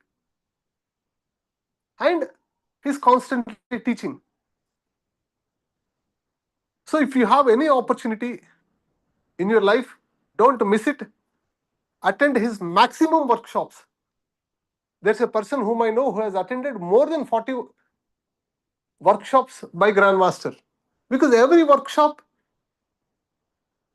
And he's constantly teaching. So if you have any opportunity in your life, don't miss it. Attend his maximum workshops. There's a person whom I know who has attended more than 40 workshops by Grandmaster. Because every workshop,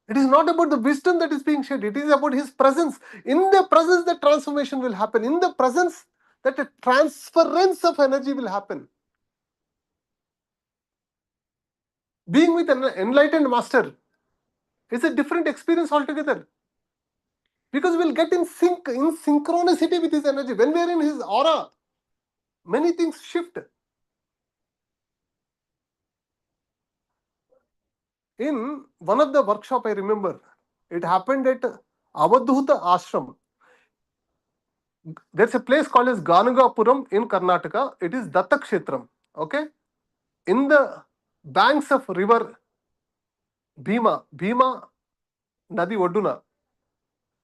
it is not about the wisdom that is being shared. It is about his presence. In the presence, the transformation will happen. In the presence, that a transference of energy will happen. Being with an enlightened master is a different experience altogether. Because we'll get in sync, in synchronicity with his energy. When we are in his aura, many things shift. In one of the workshop, I remember, it happened at Avadhuta Ashram. There's a place called as Ganagapuram in Karnataka. It is Datta Kshetram. Okay? In the banks of river Bhima Nadi Oduna.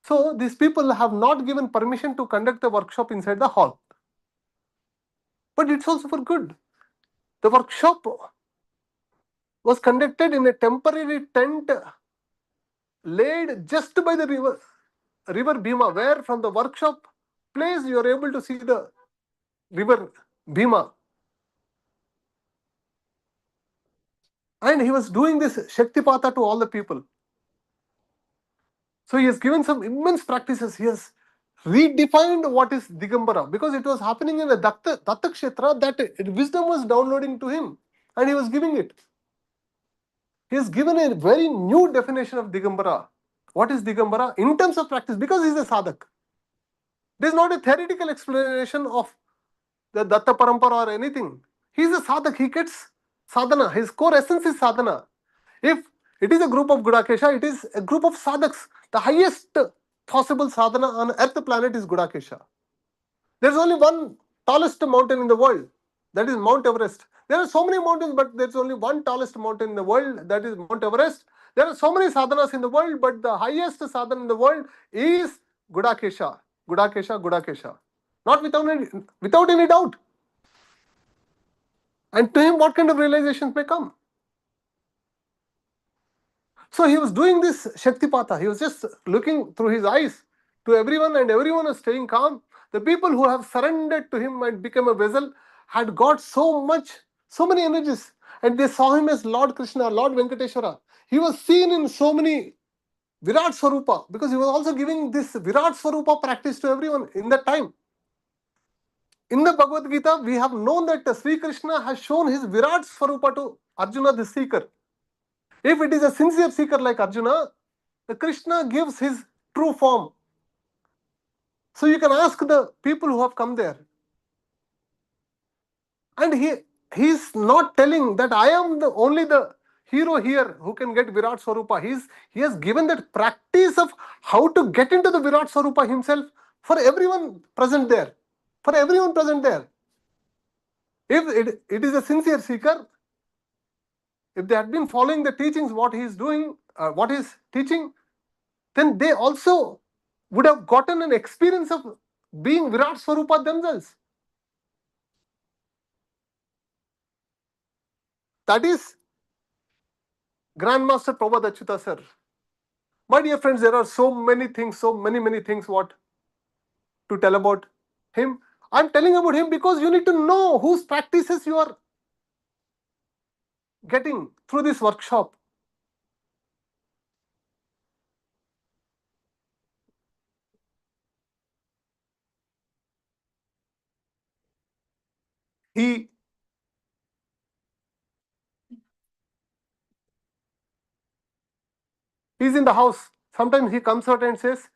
So these people have not given permission to conduct the workshop inside the hall. But it's also for good. The workshop was conducted in a temporary tent laid just by the river Bhima, where from the workshop place you are able to see the river Bhima. And he was doing this Shaktipata to all the people. So he has given some immense practices. He has redefined what is Digambara, because it was happening in a Datta Kshetra, that wisdom was downloading to him and he was giving it. He has given a very new definition of Digambara. What is Digambara? In terms of practice, because he is a sadhak. There is not a theoretical explanation of the Datta Parampara or anything. He is a sadhak. He gets sadhana. His core essence is sadhana. If it is a group of Gudakesha, it is a group of sadhaks. The highest possible sadhana on earth planet is Gudakesha. There is only one tallest mountain in the world, that is Mount Everest. There are so many mountains, but there is only one tallest mountain in the world, that is Mount Everest. There are so many sadhanas in the world, but the highest sadhana in the world is Gudakesha. Gudakesha, Gudakesha. Not without any doubt. And to him, what kind of realizations may come? So he was doing this Shaktipata. He was just looking through his eyes to everyone, and everyone was staying calm. The people who have surrendered to him and become a vessel had got so many energies, and they saw him as Lord Krishna, Lord Venkateshwara. He was seen in so many Virat Swarupa, because he was also giving this Virat Swarupa practice to everyone in that time. In the Bhagavad Gita, we have known that Sri Krishna has shown his Virat Swarupa to Arjuna, the seeker. If it is a sincere seeker like Arjuna, the Krishna gives his true form. So you can ask the people who have come there. And he is not telling that I am only the hero here who can get Virat Swarupa. He has given that practice of how to get into the Virat Swarupa himself for everyone present there. For everyone present there. If it is a sincere seeker, if they had been following the teachings, what he is doing, what he is teaching, then they also would have gotten an experience of being Virat Swarupa themselves. That is Grandmaster Prabhupada Achyuta sir. My dear friends, there are so many things what to tell about him. I'm telling about him because you need to know whose practices you are getting through this workshop. He's in the house. Sometimes he comes out and says,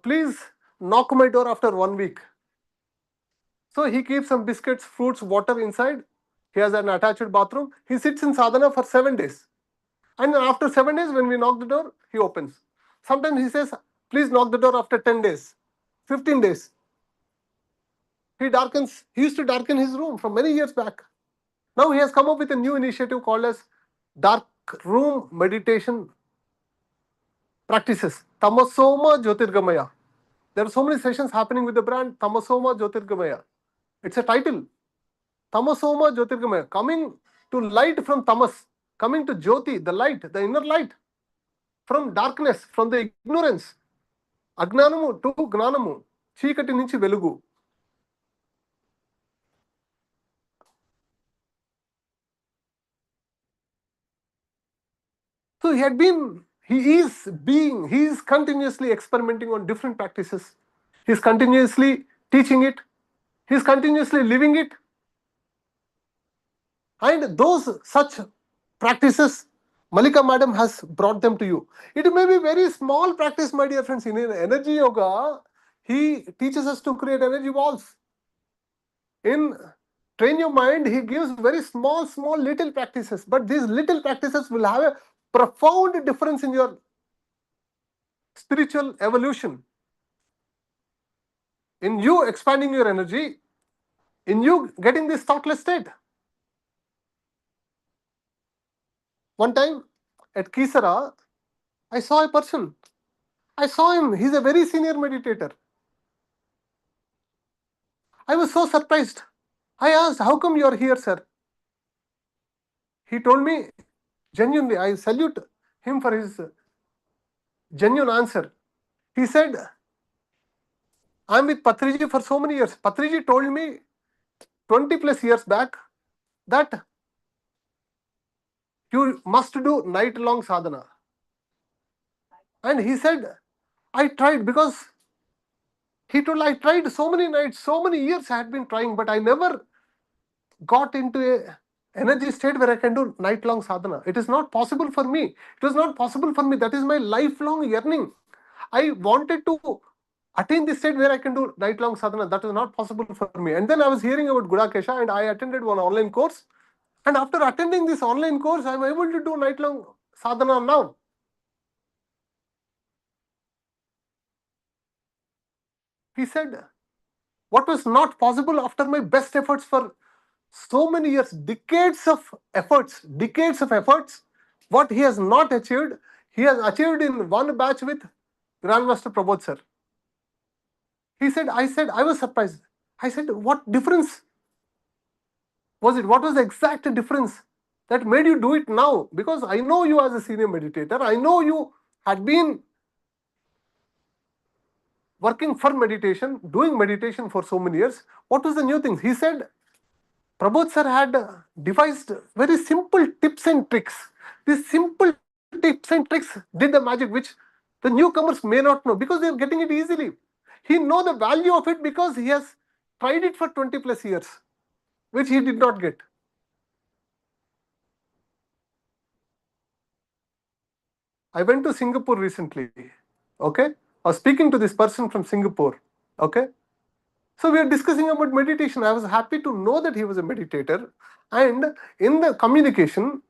please knock my door after 1 week. So he keeps some biscuits, fruits, water inside. He has an attached bathroom. He sits in sadhana for 7 days. And after 7 days, when we knock the door, he opens. Sometimes he says, please knock the door after 10 days, 15 days. He used to darken his room from many years back. Now he has come up with a new initiative called as dark room meditation practices. Tamasoma Jyotirgamaya. There are so many sessions happening with the brand Tamasoma Jyotirgamaya. It's a title. Tamasoma Jyotirgamaya. Coming to light from tamas. Coming to Jyoti, the light, the inner light. From darkness, from the ignorance. Agnanamu to Gnanamu. Chikati nunchi velugu. So he is continuously experimenting on different practices. He is continuously teaching it. He is continuously living it. And those such practices, Malika madam has brought them to you. It may be very small practice, my dear friends. In energy yoga, he teaches us to create energy walls. In Train Your Mind, he gives very small little practices. But these little practices will have a profound difference in your spiritual evolution. In you expanding your energy, in you getting this thoughtless state. One time at Kisara, I saw a person. I saw him. He's a very senior meditator. I was so surprised. I asked, how come you are here, sir? He told me, genuinely, I salute him for his genuine answer. He said, I'm with Patriji for so many years. Patriji told me 20 plus years back that you must do night long sadhana. And he said, I tried, because he told, I tried so many nights, so many years I had been trying, but I never got into a energy state where I can do night long sadhana. It is not possible for me. It was not possible for me. That is my lifelong yearning. I wanted to attain this state where I can do night long sadhana. That is not possible for me. And then I was hearing about Gudakesha, and I attended one online course. And after attending this online course, I am able to do night long sadhana now. He said, what was not possible after my best efforts for so many years, decades of efforts, what he has not achieved, he has achieved in one batch with Grandmaster Prabodh sir. He said, I was surprised. I said, what difference was it? What was the exact difference that made you do it now? Because I know you as a senior meditator. I know you had been working for meditation, doing meditation for so many years. What was the new thing? He said, Prabodh sir had devised very simple tips and tricks. These simple tips and tricks did the magic which the newcomers may not know, because they are getting it easily. He knows the value of it because he has tried it for 20 plus years, which he did not get. I went to Singapore recently. Okay, I was speaking to this person from Singapore. Okay, so we are discussing about meditation. I was happy to know that he was a meditator, and in the communication,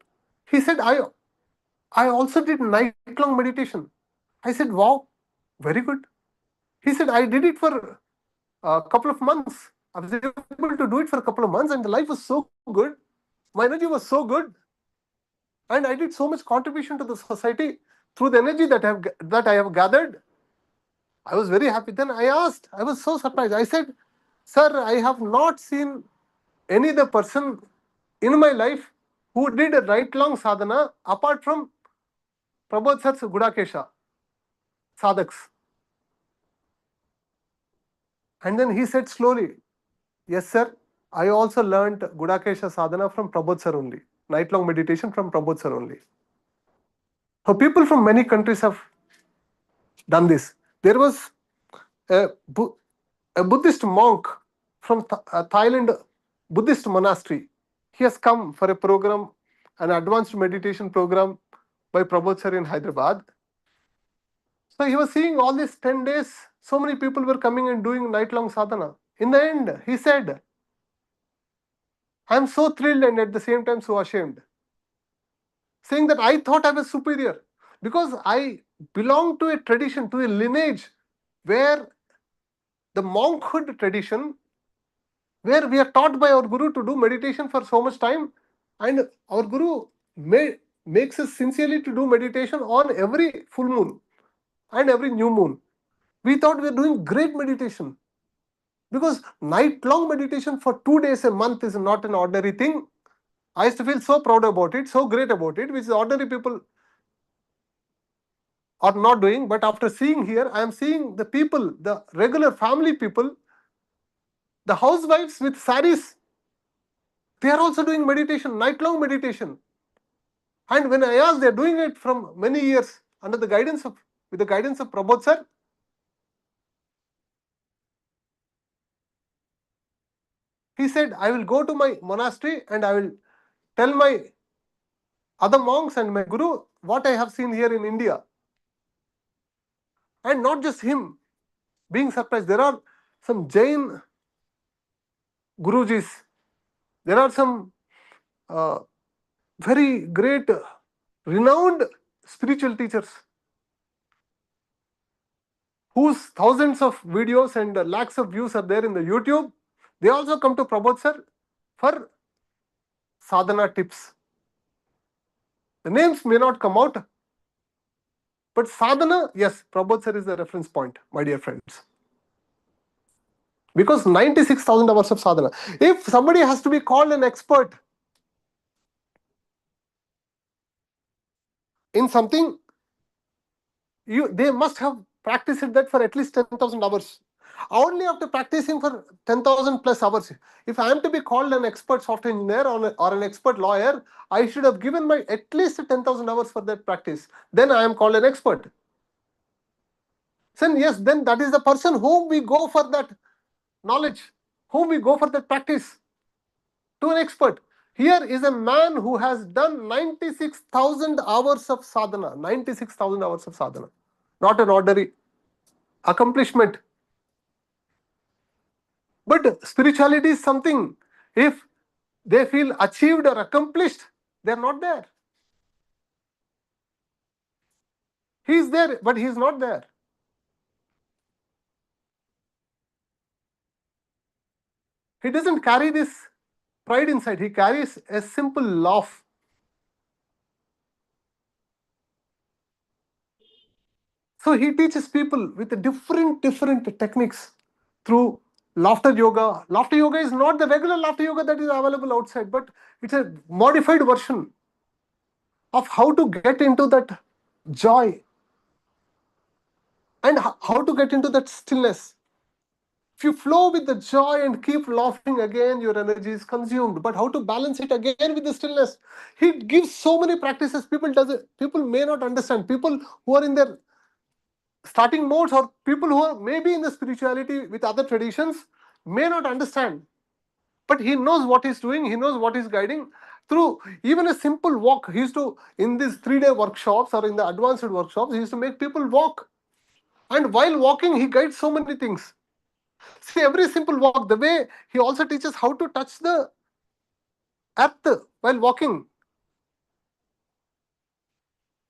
he said, I also did night-long meditation. I said, wow, very good. He said, I did it for a couple of months. I was able to do it for a couple of months, and the life was so good. My energy was so good, and I did so much contribution to the society through the energy that I have gathered. I was very happy. Then I asked, I was so surprised. I said, sir, I have not seen any other person in my life who did a night-long sadhana apart from Prabodh sir's Gudakesha sadhaks. And then he said slowly, yes, sir, I also learned Gudakesha sadhana from Prabodh sir only, night-long meditation from Prabodh sir only. So people from many countries have done this. There was a, a Buddhist monk from Thailand, Buddhist monastery. He has come for a program, an advanced meditation program by Prabodh sir in Hyderabad. So he was seeing all these 10 days, so many people were coming and doing night-long sadhana. In the end, he said, I am so thrilled and at the same time so ashamed, saying that I thought I was superior because I belong to a tradition, to a lineage where the monkhood tradition, where we are taught by our Guru to do meditation for so much time, and our Guru makes us sincerely to do meditation on every full moon and every new moon. We thought we are doing great meditation, because night-long meditation for 2 days a month is not an ordinary thing. I used to feel so proud about it, so great about it, which ordinary people are not doing. But after seeing here, I am seeing the people, the regular family people, the housewives with saris, they are also doing meditation, night-long meditation. And when I asked, they are doing it from many years under the guidance of, with the guidance of Prabodh sir. He said, I will go to my monastery and I will tell my other monks and my Guru what I have seen here in India. And not just him being surprised. There are some Jain Gurujis. There are some very great, renowned spiritual teachers whose thousands of videos and lakhs of views are there in the YouTube. They also come to Prabodh sir for sadhana tips. The names may not come out, but sadhana, yes, Prabodh sir is the reference point, my dear friends. Because 96,000 hours of sadhana. If somebody has to be called an expert in something, they must have practiced that for at least 10,000 hours. Only after practicing for 10,000 plus hours. If I am to be called an expert software engineer or an expert lawyer, I should have given my at least 10,000 hours for that practice. Then I am called an expert. Then yes, then that is the person whom we go for that knowledge, whom we go for that practice, to an expert. Here is a man who has done 96,000 hours of sadhana. 96,000 hours of sadhana. Not an ordinary accomplishment. But spirituality is something, if they feel achieved or accomplished, they are not there. He is there, but he is not there. He doesn't carry this pride inside. He carries a simple laugh. So he teaches people with different techniques through laughter yoga. Laughter yoga is not the regular laughter yoga that is available outside, but it's a modified version of how to get into that joy and how to get into that stillness. If you flow with the joy and keep laughing again, your energy is consumed. But how to balance it again with the stillness? He gives so many practices. People may not understand. People who are in their starting modes, or people who are maybe in the spirituality with other traditions, may not understand. But he knows what he's doing. He knows what he's guiding through even a simple walk. He used to, in these 3-day workshops or in the advanced workshops, he used to make people walk. And while walking, he guides so many things. See, every simple walk, the way he also teaches how to touch the earth while walking,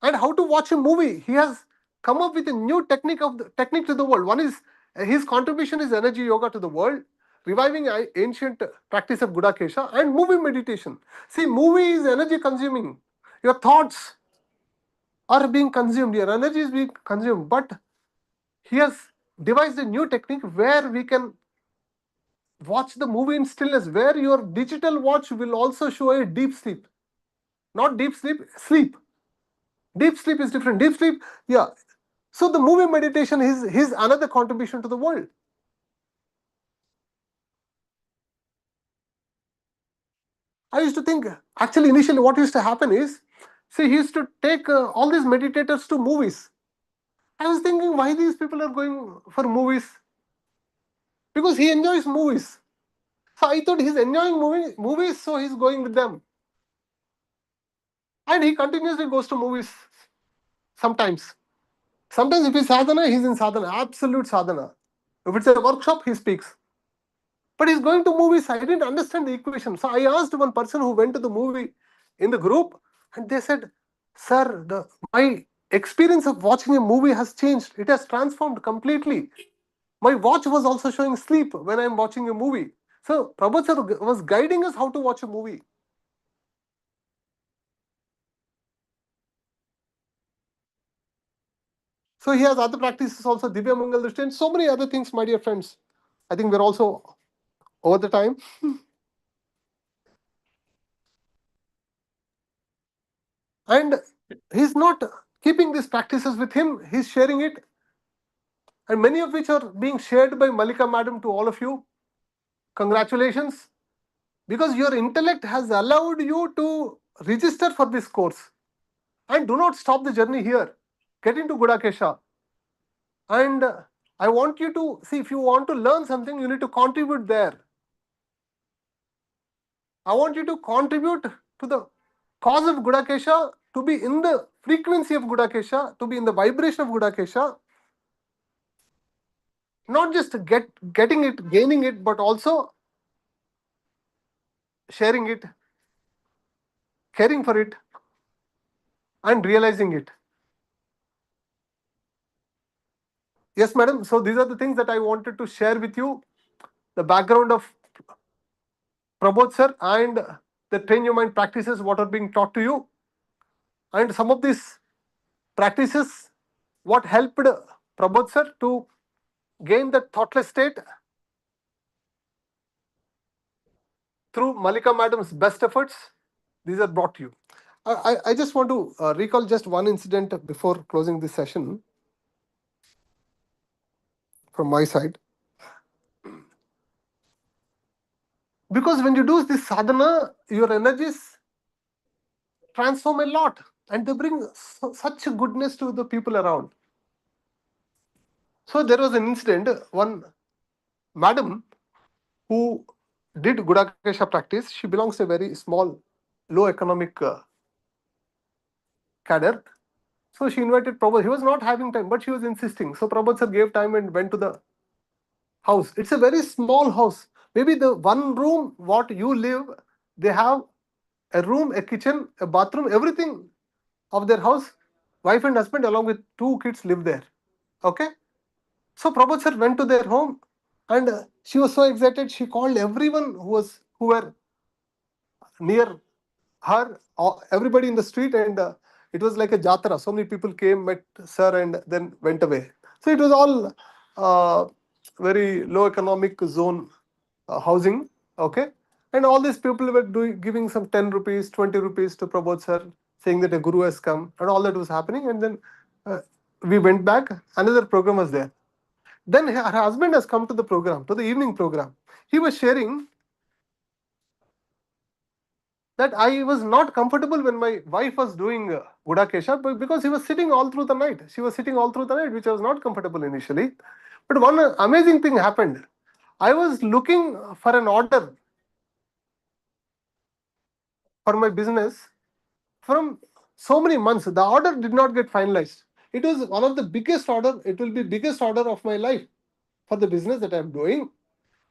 and how to watch a movie. He has come up with a new technique to the world. One is his contribution is energy yoga to the world, reviving ancient practice of Gudakesha, and movie meditation. See, movie is energy consuming. Your thoughts are being consumed. Your energy is being consumed. But he has devised a new technique where we can watch the movie in stillness, where your digital watch will also show a deep sleep. Not deep sleep, sleep. Deep sleep is different. Deep sleep, yeah. So the movie meditation is his another contribution to the world. I used to think, actually, initially, what used to happen is, see, he used to take all these meditators to movies. I was thinking, why these people are going for movies? Because he enjoys movies. So I thought he's enjoying movies, so he's going with them. And he continuously goes to movies sometimes. Sometimes if he's sadhana, he's in sadhana, absolute sadhana. If it's a workshop, he speaks. But he's going to movies. I didn't understand the equation. So I asked one person who went to the movie in the group, and they said, "Sir, my experience of watching a movie has changed. It has transformed completely. My watch was also showing sleep when I'm watching a movie." So Prabhu sir was guiding us how to watch a movie. So he has other practices also, Divya Mangal Drishti, and so many other things, my dear friends. I think we're also over the time. And he's not keeping these practices with him, he's sharing it, and many of which are being shared by Malika Madam to all of you. Congratulations, because your intellect has allowed you to register for this course. And do not stop the journey here. Get into Gudakesha. And I want you to see, if you want to learn something, you need to contribute there. I want you to contribute to the cause of Gudakesha, to be in the frequency of Gudakesha, to be in the vibration of Gudakesha. Not just getting it, gaining it, but also sharing it, caring for it, and realizing it. Yes, madam. So these are the things that I wanted to share with you. The background of Prabodh sir and the train your mind practices, what are being taught to you. And some of these practices, what helped Prabodh sir to gain that thoughtless state through Malika madam's best efforts. These are brought to you. I just want to recall just one incident before closing this session from my side. Because when you do this sadhana, your energies transform a lot and they bring such goodness to the people around. So there was an incident, one madam who did Gudakesha practice, she belongs to a very small, low economic cadre. So she invited Prabhupada. He was not having time, but she was insisting. So Prabhupada sir gave time and went to the house. It's a very small house. Maybe the one room what you live, they have a room, a kitchen, a bathroom, everything of their house. Wife and husband along with 2 kids live there. Okay. So Prabhupada sir went to their home and she was so excited. She called everyone who were near her, everybody in the street, and it was like a jatra. So many people came, met sir, and then went away. So it was all very low economic zone housing. Okay, and all these people were giving some 10 rupees, 20 rupees to Prabodh sir, saying that a guru has come, and all that was happening. And then we went back. Another program was there. Then her husband has come to the program, to the evening program. He was sharing that I was not comfortable when my wife was doing Gudakesha because he was sitting all through the night. She was sitting all through the night, which I was not comfortable initially. But one amazing thing happened. I was looking for an order for my business from so many months. The order did not get finalized. It was one of the biggest order. It will be biggest order of my life for the business that I am doing.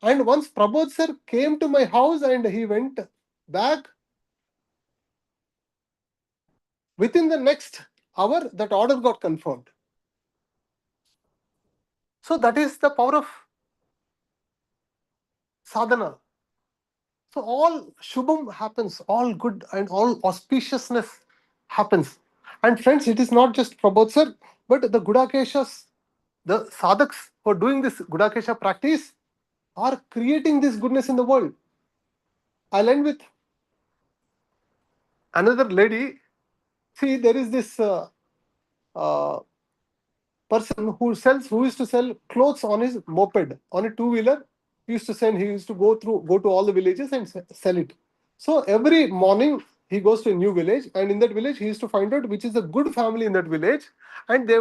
And once Prabodh sir came to my house and he went back, within the next hour, that order got confirmed. So that is the power of sadhana. So all shubham happens, all good and all auspiciousness happens. And friends, it is not just Prabodh sir, but the Gudakeshas, the sadhaks who are doing this Gudakesha practice are creating this goodness in the world. I'll end with another lady. See, there is this uh, person who used to sell clothes on his moped, on a two-wheeler. He used to go to all the villages and sell it. So every morning he goes to a new village, and in that village he used to find out which is a good family in that village, and he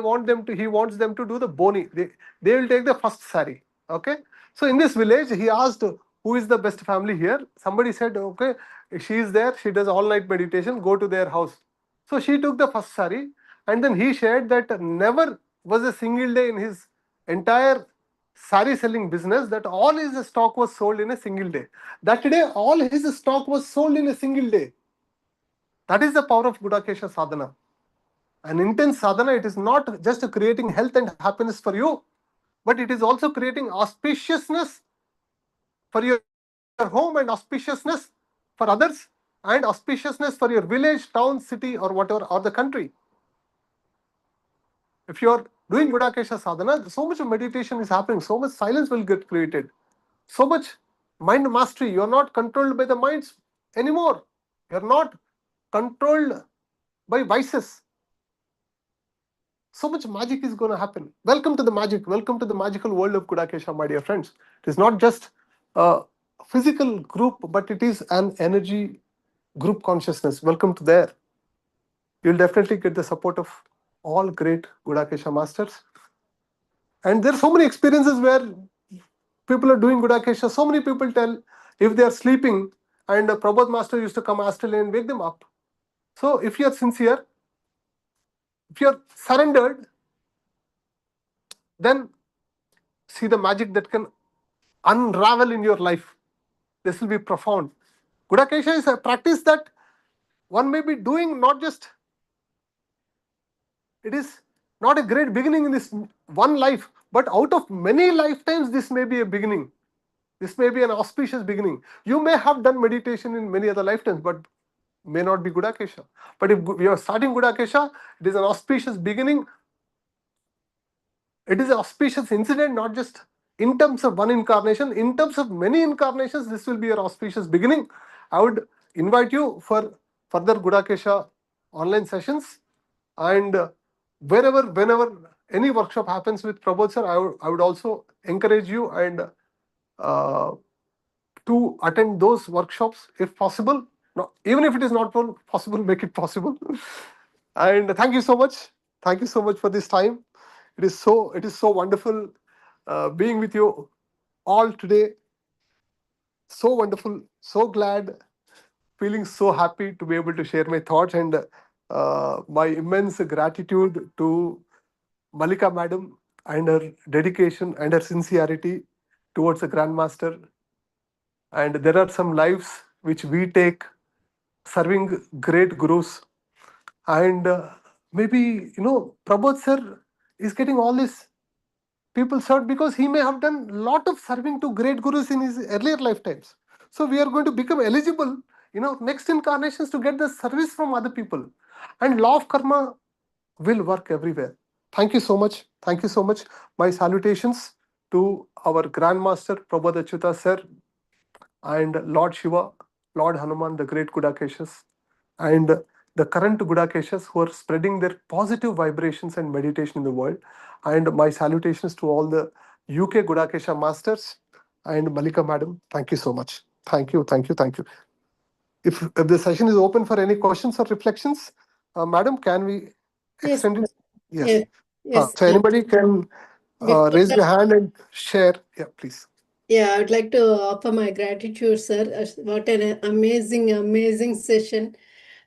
wants them to do the boni. They will take the first sari. Okay. So in this village he asked who is the best family here. Somebody said, okay, she is there, she does all night meditation, go to their house. So she took the first sari, and then he shared that never was a single day in his entire sari selling business that all his stock was sold in a single day. That day, all his stock was sold in a single day. That is the power of Gudakesha sadhana. An intense sadhana, it is not just creating health and happiness for you, but it is also creating auspiciousness for your home and auspiciousness for others and auspiciousness for your village, town, city, or whatever, or the country. If you are doing Gudakesha sadhana, so much of meditation is happening, so much silence will get created, so much mind mastery. You are not controlled by the minds anymore. You are not controlled by vices. So much magic is going to happen. Welcome to the magic. Welcome to the magical world of Gudakesha, my dear friends. It is not just a physical group, but it is an energy group consciousness. Welcome to there. You'll definitely get the support of all great Gudakesha masters. And there are so many experiences where people are doing Gudakesha. So many people tell if they are sleeping, and Prabodh Master used to come astrally and wake them up. So if you are sincere, if you are surrendered, then see the magic that can unravel in your life. This will be profound. Gudakesha is a practice that one may be doing, not just, it is not a great beginning in this one life, but out of many lifetimes, this may be a beginning. This may be an auspicious beginning. You may have done meditation in many other lifetimes, but may not be Gudakesha. But if we are starting Gudakesha, it is an auspicious beginning. It is an auspicious incident, not just in terms of one incarnation. In terms of many incarnations, this will be an auspicious beginning. I would invite you for further Gudakesha online sessions. And whenever any workshop happens with Prabodh sir, I would also encourage you and to attend those workshops if possible. No, even if it is not possible, make it possible. And thank you so much. Thank you so much for this time. It is so wonderful being with you all today. So wonderful, so glad, feeling so happy to be able to share my thoughts, and my immense gratitude to Malika Madam and her dedication and her sincerity towards the Grandmaster. And there are some lives which we take serving great gurus. And maybe, Prabodh sir is getting all this people served because he may have done lot of serving to great gurus in his earlier lifetimes. So we are going to become eligible, next incarnations to get the service from other people. And law of karma will work everywhere. Thank you so much. Thank you so much. My salutations to our Grandmaster Prabodh Achyuta sir and Lord Shiva, Lord Hanuman, the great Gudakeshas, and the current Gudakeshas who are spreading their positive vibrations and meditation in the world. And my salutations to all the UK Gudakesha masters and Malika Madam. Thank you so much. Thank you, thank you, thank you. If the session is open for any questions or reflections, Madam, can we
Yes,
extend
sir.
it? Yes.
Yeah, yes.
So anybody can
Before
raise
that,
their hand and share. Yeah, please.
yeah, I would like to offer my gratitude, sir. What an amazing, amazing session.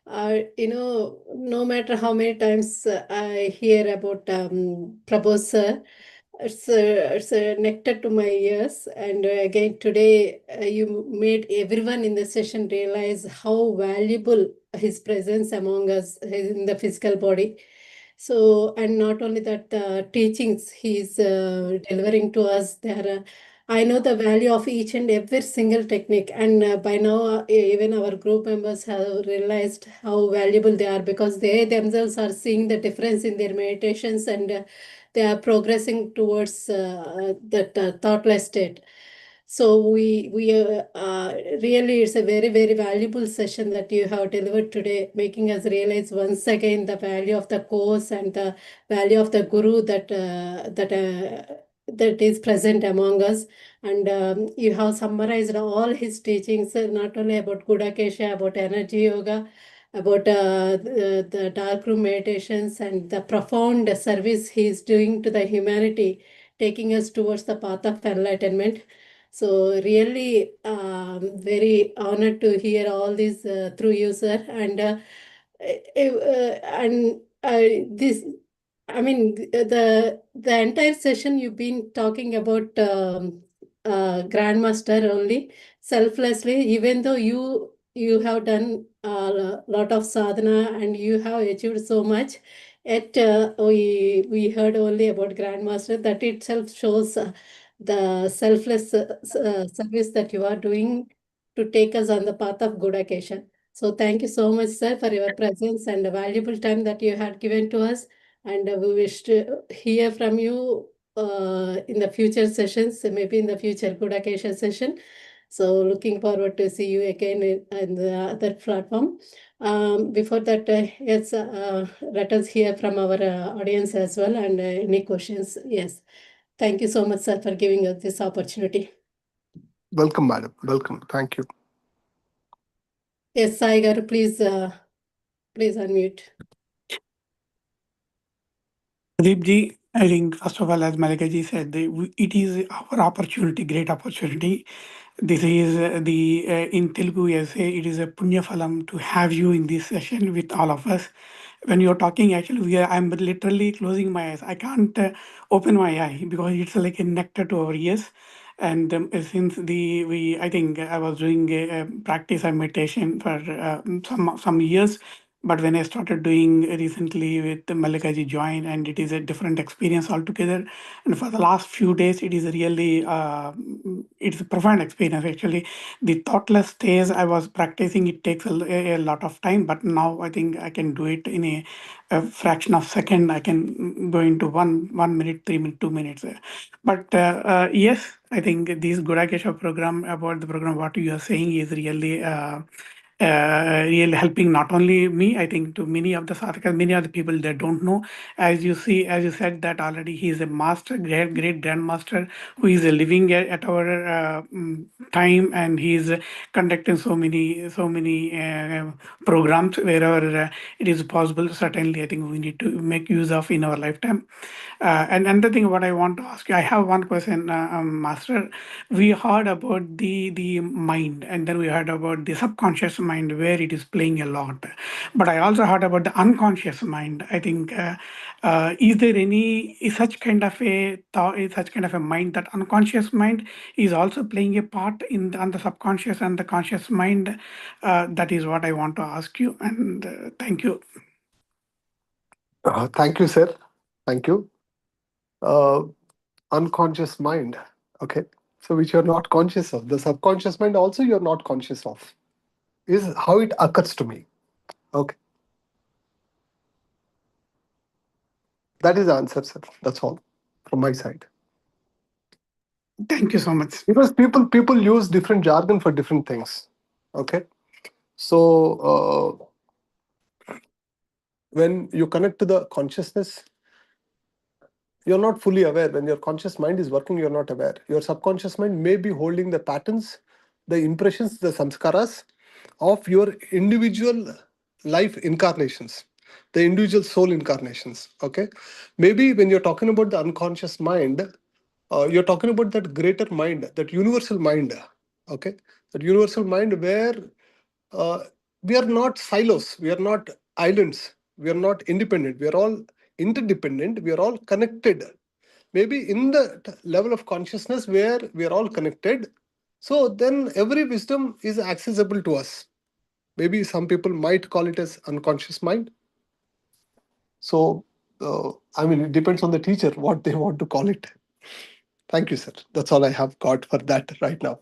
No matter how many times I hear about Prabhu sir, it's a nectar to my ears. And again, today you made everyone in the session realize how valuable his presence among us in the physical body. So, and not only that, the teachings he's delivering to us, I know the value of each and every single technique, and by now, even our group members have realized how valuable they are because they themselves are seeing the difference in their meditations, and they are progressing towards that thoughtless state. So really, it's a very, very valuable session that you have delivered today, making us realize once again the value of the course and the value of the guru that is present among us. And you have summarized all his teachings, not only about Gudakesha, about energy yoga, about the dark room meditations, and the profound service he is doing to the humanity, taking us towards the path of enlightenment. So really, very honored to hear all this through you, sir. This, I mean, the entire session you've been talking about Grandmaster only selflessly, even though you have done a lot of sadhana and you have achieved so much. Yet we heard only about Grandmaster. That itself shows the selfless service that you are doing to take us on the path of good occasion. So thank you so much, sir, for your presence and the valuable time that you had given to us. And we wish to hear from you in the future sessions, maybe in the future good occasion session. So looking forward to see you again in the other platform. Before that, yes, let us hear from our audience as well, and any questions. Yes. Thank you so much, sir, for giving us this opportunity.
Welcome, Madam. Welcome. Thank you.
Yes, Sai Garu, please unmute.
Pradeep ji, I think first of all, as Malika ji said, it is our opportunity, great opportunity. This is in Telugu, yes, it is a punya phalam to have you in this session with all of us. When you're talking, actually, I'm literally closing my eyes. I can't open my eye because it's like a nectar to our ears. And since I think I was doing a practice of meditation for some years, but when I started doing recently with Malika ji join, and it is a different experience altogether. And for the last few days, it is really it's a profound experience. Actually, the thoughtless stays I was practicing, it takes a lot of time, but now I think I can do it in a fraction of second. I can go into 1 minute, 3 minutes, 2 minutes. But yes, I think this Gurukesha program, about the program, what you are saying is really really helping not only me, I think to many of the sadhakas, many of the people that don't know. As you see, as you said that already, he is a master, great grandmaster who is living at our time, and he is conducting so many programs wherever it is possible. Certainly, I think we need to make use of in our lifetime. And another thing, what I want to ask you, I have one question, Master. We heard about the mind, and then we heard about the subconscious mind, where it is playing a lot. But I also heard about the unconscious mind. I think, is there any such kind of a thought, such kind of a mind, that unconscious mind is also playing a part in on the subconscious and the conscious mind? That is what I want to ask you, and thank you.
Thank you, sir. Thank you. Uh, Unconscious mind. Okay. So, which you're not conscious of. The subconscious mind also you're not conscious of. Is how it occurs to me. Okay. That is the answer, sir. That's all from my side.
Thank you so much.
Because people use different jargon for different things. Okay. So when you connect to the consciousness, you're not fully aware. When your conscious mind is working, you're not aware. Your subconscious mind may be holding the patterns, the impressions, the samskaras of your individual life incarnations, the individual soul incarnations. Okay. Maybe when you're talking about the unconscious mind, you're talking about that greater mind, that universal mind. Okay. That universal mind where uh, we are not silos, we are not islands, we are not independent, we are all interdependent, we are all connected. Maybe in the level of consciousness where we are all connected, so then every wisdom is accessible to us. Maybe some people might call it as unconscious mind. So, I mean, it depends on the teacher what they want to call it. Thank you, sir. That's all I have got for that right now.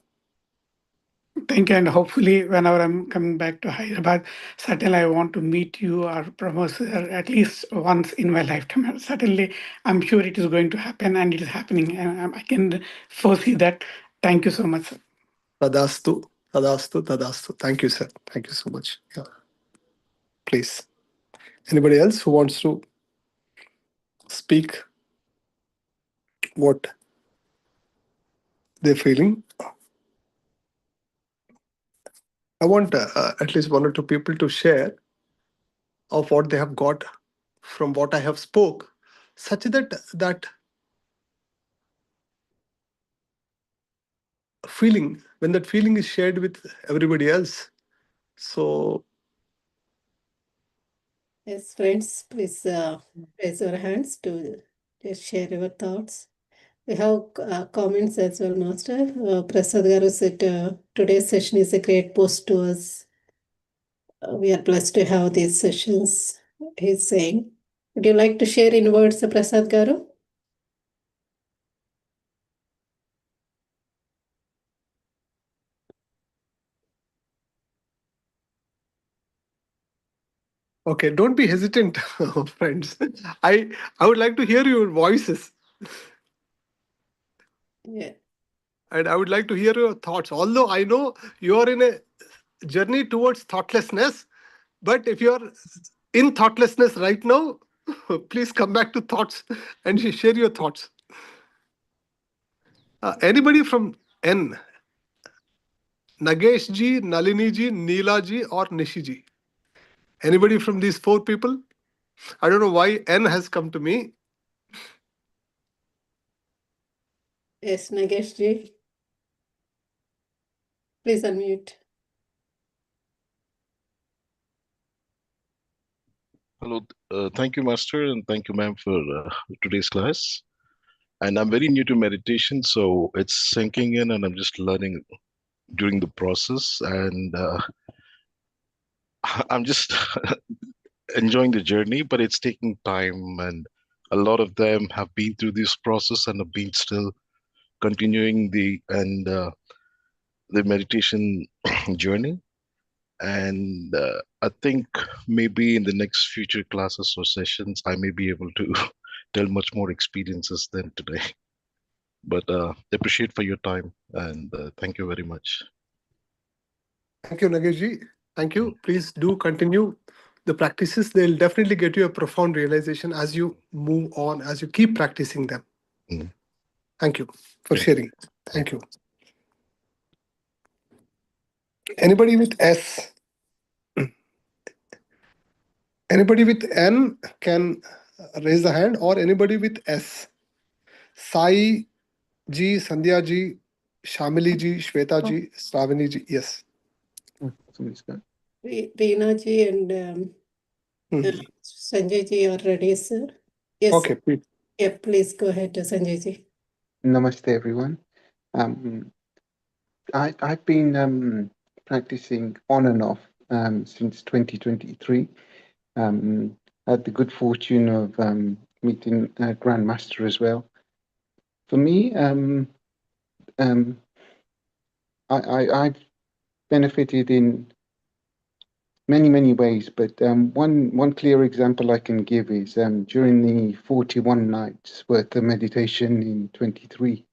Thank you, and hopefully, whenever I'm coming back to Hyderabad, certainly I want to meet you or Professor at least once in my lifetime. Certainly, I'm sure it is going to happen, and it is happening, and I can foresee that. Thank you so much, sir.
Tadastu, tadastu, tadastu. Thank you, sir. Thank you so much. Yeah. Please. Anybody else who wants to speak what they're feeling? I want at least one or two people to share of what they have got from what I have spoke, such that feeling, when that feeling is shared with everybody else. So
Yes, friends, please raise your hands to just share your thoughts. We have comments as well, Master. Prasad Garu said today's session is a great boost to us. We are blessed to have these sessions, he's saying. Would you like to share in words, Prasad Garu?
okay, don't be hesitant, friends. I would like to hear your voices.
Yeah.
And I would like to hear your thoughts. Although I know you are in a journey towards thoughtlessness, but if you are in thoughtlessness right now, please come back to thoughts and share your thoughts. Anybody from N? Nagesh ji, Nalini ji, Neela ji, or Nishi ji? Anybody from these four people? I don't know why N has come to me.
Yes, Nagesh ji. Please unmute.
Hello, thank you, Master, and thank you, ma'am, for today's class. And I'm very new to meditation, so it's sinking in, and I'm just learning during the process. And I'm just enjoying the journey, but it's taking time. And a lot of them have been through this process and have been still continuing the meditation journey. And I think maybe in the next future classes or sessions, I may be able to tell much more experiences than today. But appreciate for your time and thank you very much.
Thank you, Nagesh ji. Thank you. Please do continue the practices. They'll definitely get you a profound realization as you move on, as you keep practicing them.
Mm.
Thank you for
Yeah.
sharing. Thank you. Anybody with S? Anybody with N can raise the hand, or anybody with S. Sai ji, Sandhya ji, Shamili ji, Shweta ji, Sravani ji. Yes. Somebody's got.
Reena ji and Sanjay ji are ready, sir. Yes.
Okay, please.
Yeah, please go ahead, Sanjay ji.
Namaste, everyone. I've been practicing on and off since 2023. I had the good fortune of meeting a Grandmaster as well. For me, I've benefited in many ways, but one clear example I can give is during the 41 nights worth of meditation in 23.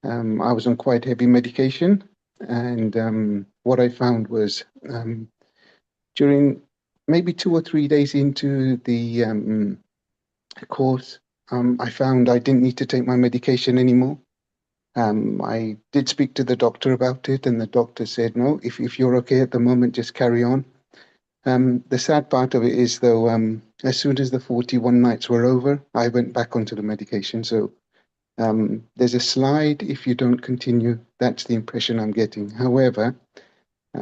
I was on quite heavy medication, and what I found was during maybe 2 or 3 days into the course, I found I didn't need to take my medication anymore. I did speak to the doctor about it, and the doctor said, no, if you're okay at the moment, just carry on. The sad part of it is, though, as soon as the 41 nights were over, I went back onto the medication. So there's a slide if you don't continue. That's the impression I'm getting. However, I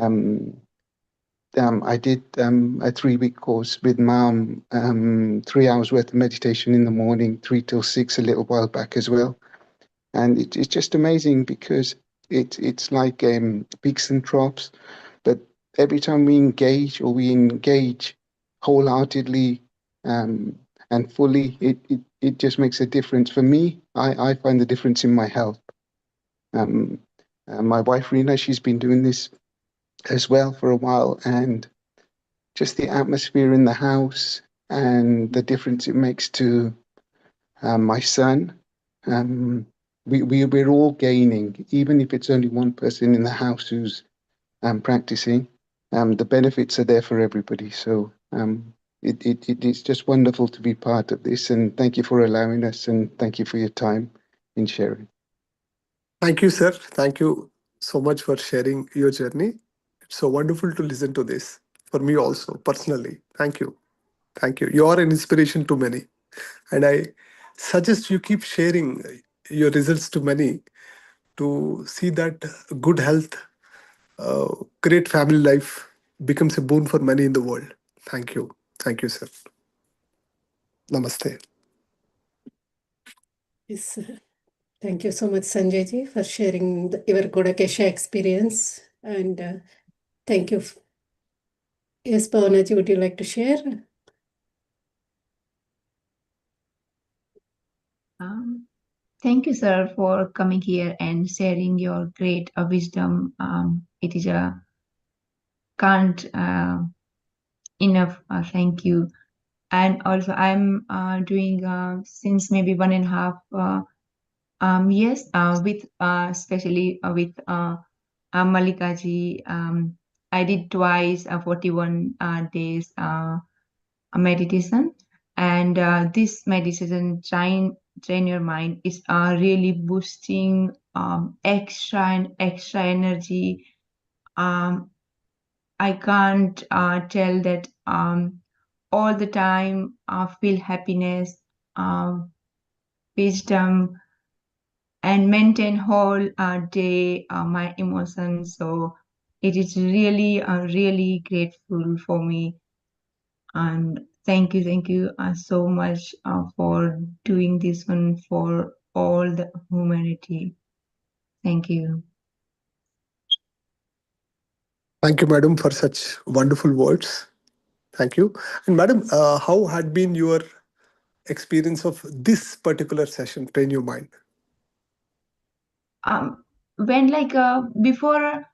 did a 3-week course with Mom, 3 hours worth of meditation in the morning, 3 till 6 a little while back as well. And it's just amazing because it's like peaks and troughs, but every time we engage wholeheartedly and fully, it just makes a difference. For me, I find the difference in my health. My wife, Rena, she's been doing this as well for a while, and just the atmosphere in the house and the difference it makes to my son. We're all gaining, even if it's only one person in the house who's practicing. The benefits are there for everybody. So it's just wonderful to be part of this. And thank you for allowing us, and thank you for your time in sharing.
Thank you, sir. Thank you so much for sharing your journey. It's so wonderful to listen to this for me also, personally. Thank you. Thank you. You are an inspiration to many. And I suggest you keep sharing your results to many to see that good health, great family life becomes a boon for many in the world. Thank you. Thank you, sir. Namaste.
Yes, sir. Thank you so much, Sanjay ji, for sharing your Godakesha experience. And thank you. Yes, Bhavana ji, would you like to share?
Thank you, sir, for coming here and sharing your great wisdom. It is a can't enough. Thank you. And also, I'm doing since maybe 1.5 years with especially with Malika ji. I did twice 41 days meditation, and this meditation train your mind is really boosting extra and extra energy. I can't tell that all the time feel happiness, wisdom, and maintain whole day my emotions. So it is really really grateful for me, and thank you so much for doing this one for all the humanity. Thank you.
Thank you, madam, for such wonderful words. Thank you. And madam, how had been your experience of this particular session, Train Your Mind?
When like before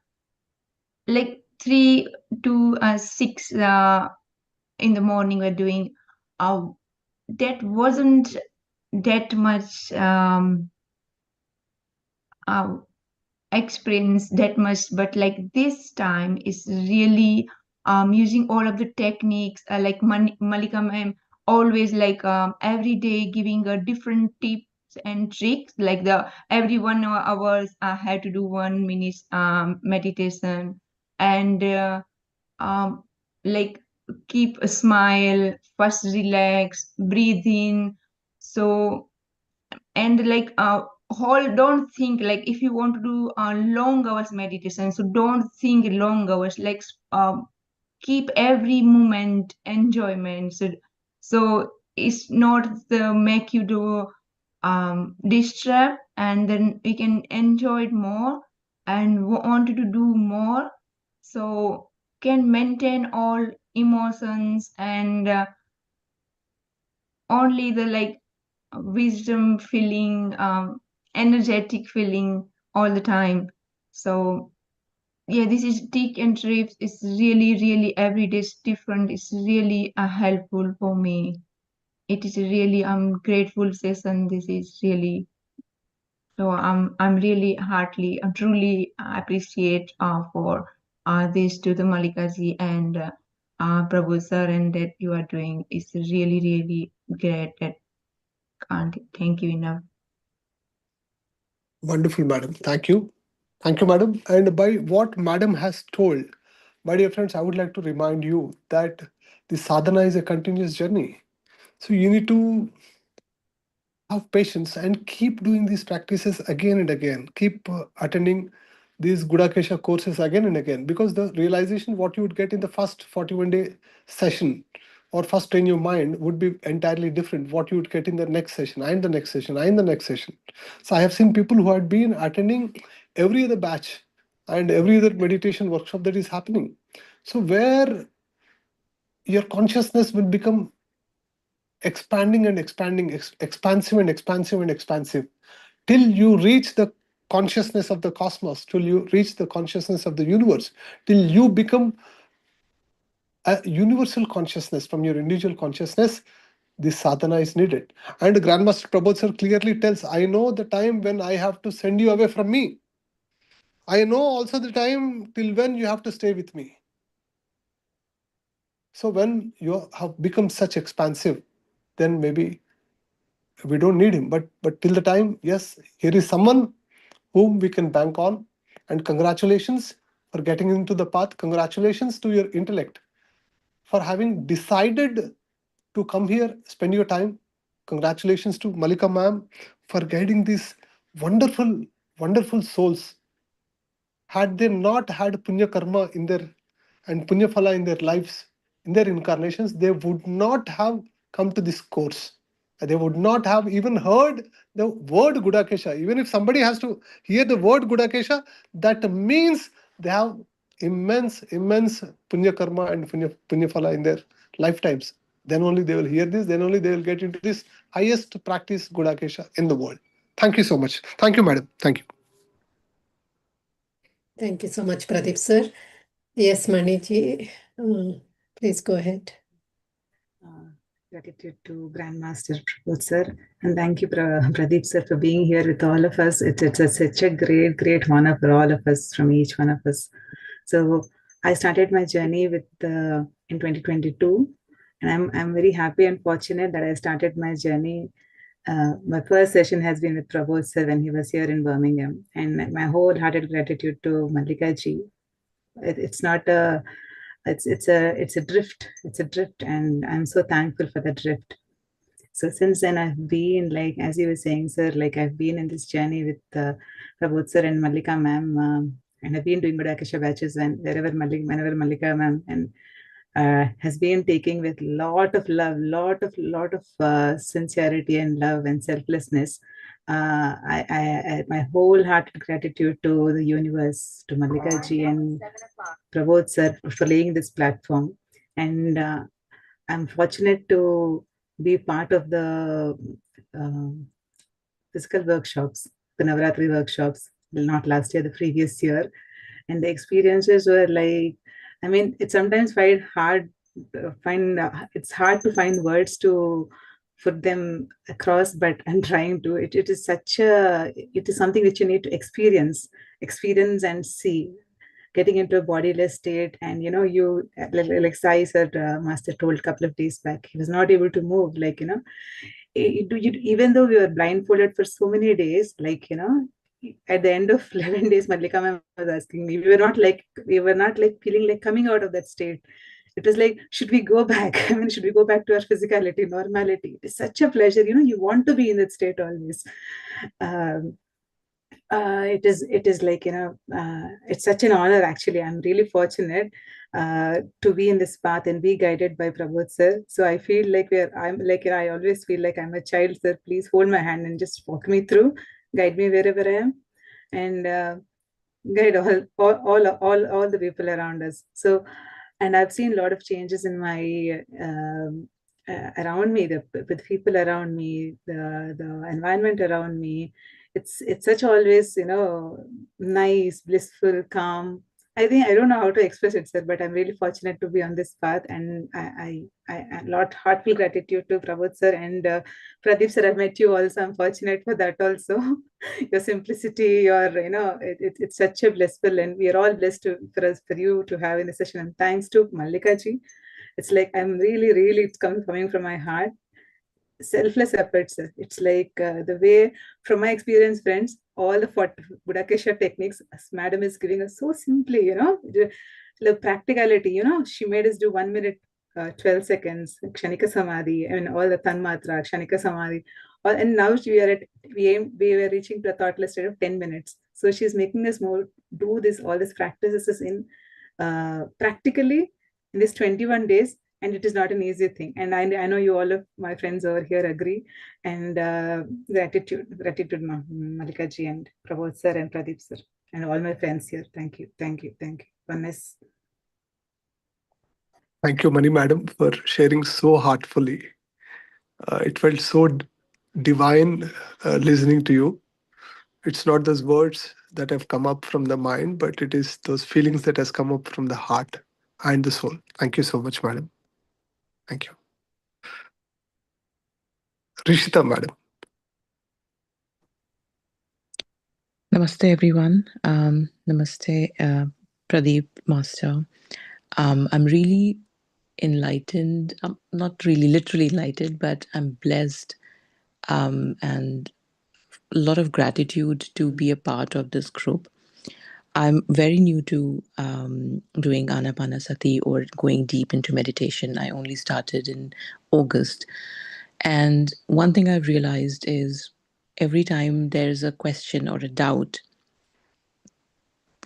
like 3 to 6 in the morning we're doing that wasn't that much experience that much, but like this time is really using all of the techniques, like Malika ma'am always like every day giving a different tips and tricks, like the every 1 hours I had to do 1 minute meditation, and like keep a smile, first relax, breathe in. So, and like whole, don't think like if you want to do long hours meditation, so don't think long hours, like keep every moment enjoyment. So it's not the make you do distract, and then we can enjoy it more and want to do more, so can maintain all emotions and only the like wisdom feeling, energetic feeling all the time. So yeah, this is tick and trips. It's really every day is different. It's really helpful for me. It is really grateful session. This is really, so I'm really heartily, I truly appreciate for this to the Malikaji and Prabhu sir, and that you are doing is really great. That can't thank you enough.
Wonderful, madam. Thank you. Thank you, madam. And by what madam has told, my dear friends, I would like to remind you that the sadhana is a continuous journey. So you need to have patience and keep doing these practices again and again. Keep attending these Gudakesha courses again and again, because the realization what you would get in the first 41-day session or first in your mind would be entirely different what you would get in the next session and the next session and the next session. So I have seen people who had been attending every other batch and every other meditation workshop that is happening. So where your consciousness will become expanding and expanding, expansive and expansive and expansive, till you reach the consciousness of the cosmos, till you reach the consciousness of the universe, till you become a universal consciousness from your individual consciousness. This sadhana is needed. And Grandmaster Prabodh sir clearly tells, I know the time when I have to send you away from me. I know also the time till when you have to stay with me. So when you have become such expansive, then maybe we don't need him. But till the time, yes, here is someone whom we can bank on. And congratulations for getting into the path. Congratulations to your intellect for having decided to come here, spend your time. Congratulations to Malika ma'am for guiding these wonderful, wonderful souls. Had they not had punya karma in their and punya phala in their lives, in their incarnations, they would not have come to this course. They would not have even heard the word Gudakesha. Even if somebody has to hear the word Gudakesha, that means they have immense punya karma and punya phala in their lifetimes. Then only they will hear this, then only they will get into this highest practice Gudakesha in the world. Thank you so much. Thank you, madam. Thank you.
Thank you so much, Pradeep sir. Yes, Maniji, please go ahead.
Gratitude to Grandmaster Prabodh sir, and thank you, Pradeep sir, for being here with all of us. It's such a great honor for all of us, from each one of us. So I started my journey with in 2022, and I'm very happy and fortunate that I started my journey. My first session has been with Prabodh sir when he was here in Birmingham, and my wholehearted gratitude to Malika ji. It's not a it's a drift. It's a drift, and I'm so thankful for the drift. So since then, I've been, like, as you were saying, sir, like I've been in this journey with Prabodh sir and Malika ma'am, and I've been doing Gudakesha batches whenever Malika ma'am and has been taking with lot of love, lot of sincerity and love and selflessness. My wholehearted gratitude to the universe, to Malika ji and Prabodh sir for laying this platform. And I'm fortunate to be part of the physical workshops, the Navaratri workshops, not last year, the previous year. And the experiences were like, I mean, it's sometimes it's hard to find words to put them across, but I'm trying to. It is something which you need to experience and see getting into a bodiless state. And you, like Sai said, Master told a couple of days back, he was not able to move. Like even though we were blindfolded for so many days, like at the end of 11 days, Malika ma'am was asking me, we were not like feeling like coming out of that state. It was like, should we go back? I mean, should we go back to our physicality, normality? It's such a pleasure. You want to be in that state always. It is like, it's such an honor, actually. I'm really fortunate to be in this path and be guided by Prabodh sir. So I feel like I always feel like I'm a child, sir. Please hold my hand and just walk me through, guide me wherever I am, and guide all the people around us. So, and I've seen a lot of changes in my around me, with people around me, the environment around me. It's such always nice, blissful, calm. I think I don't know how to express it, sir, but I'm really fortunate to be on this path, and I a lot heartfelt gratitude to Prabodh sir and Pradeep sir. I've met you also. I'm fortunate for that also. Your simplicity, it's such a blissful, and we are all blessed for you to have in the session. And thanks to Mallika ji. It's like I'm really it's coming from my heart. Selfless efforts, sir. It's like the way, from my experience, friends, all the Budakesha techniques madam is giving us so simply, the practicality, she made us do 1 minute, 12 seconds, Kshanika Samadhi, and all the Tanmatra, Kshanika Samadhi. And now we were reaching to a thoughtless state of 10 minutes. So she's making us do all these practices in practically in these 21 days. And it is not an easy thing. And I know you, all of my friends over here, agree. And gratitude, Malika ji and Prabodh sir and Pradeep sir and all my friends here. Thank you. Oneness.
Thank you, Mani Madam, for sharing so heartfully. It felt so divine listening to you. It's not those words that have come up from the mind, but it is those feelings that has come up from the heart and the soul. Thank you so much, Madam. Thank you. Rishita, Madam.
Namaste, everyone. Namaste, Pradeep, Master. I'm really enlightened. I'm not really literally enlightened, but I'm blessed, and a lot of gratitude to be a part of this group. I'm very new to doing Anapanasati or going deep into meditation. I only started in August. And one thing I've realized is every time there's a question or a doubt,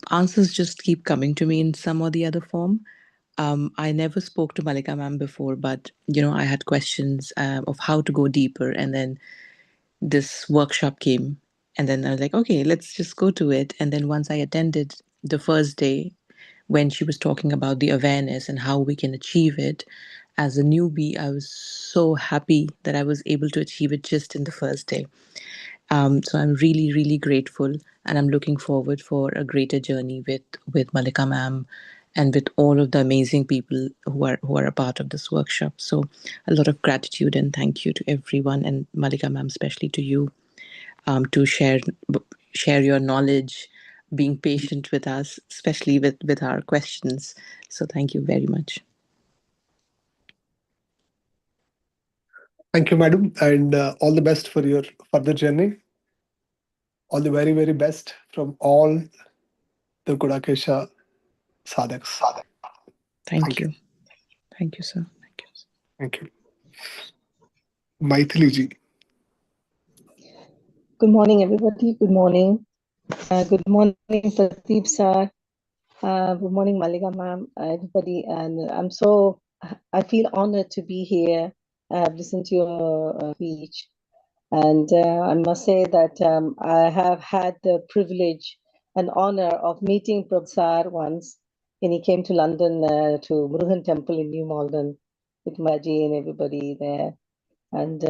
answers just keep coming to me in some or the other form. I never spoke to Malika ma'am before, but I had questions of how to go deeper, and then this workshop came, and then I was like, okay, let's just go to it. And then once I attended the first day, when she was talking about the awareness and how we can achieve it, as a newbie, I was so happy that I was able to achieve it just in the first day. So I'm really, really grateful, and I'm looking forward for a greater journey with Malika ma'am and with all of the amazing people who are a part of this workshop. So a lot of gratitude and thank you to everyone, and Malika ma'am, especially to you, to share your knowledge, being patient with us, especially with our questions. So thank you very much.
Thank you, Madam, and all the best for your further journey. All the very, very best from all the Gudakesha sadhaks.
Thank you. Thank you, sir.
Thank you. Maithili ji.
Good morning, everybody. Good morning. Good morning, Pradeep sir. Good morning, Malika ma'am, everybody. And I feel honored to be here. I've listened to your speech. And I must say that I have had the privilege and honor of meeting Prabhu sir once when he came to London to Murugan Temple in New Malden with Maji and everybody there. And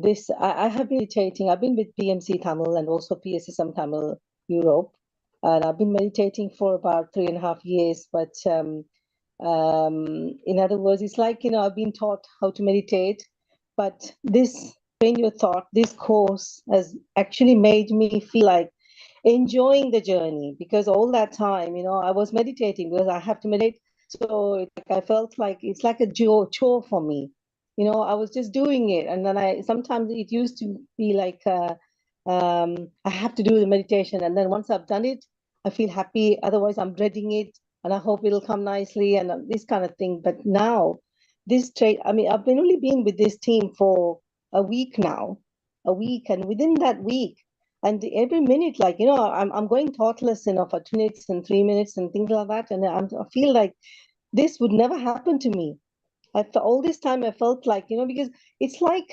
this, I have been meditating. I've been with PMC Tamil and also PSSM Tamil Europe. And I've been meditating for about 3.5 years. But in other words, it's like, I've been taught how to meditate. But this train your thought, this course has actually made me feel like enjoying the journey, because all that time, I was meditating because I have to meditate. So I felt like it's like a chore for me. I was just doing it, and then sometimes it used to be like I have to do the meditation, and then once I've done it, I feel happy. Otherwise, I'm dreading it, and I hope it'll come nicely, and this kind of thing. But now, this trade, I mean, I've only been with this team for a week now, and within that week, and every minute, like I'm going thoughtless, for 2 minutes and 3 minutes and things like that, and I feel like this would never happen to me. All this time I felt like, because it's like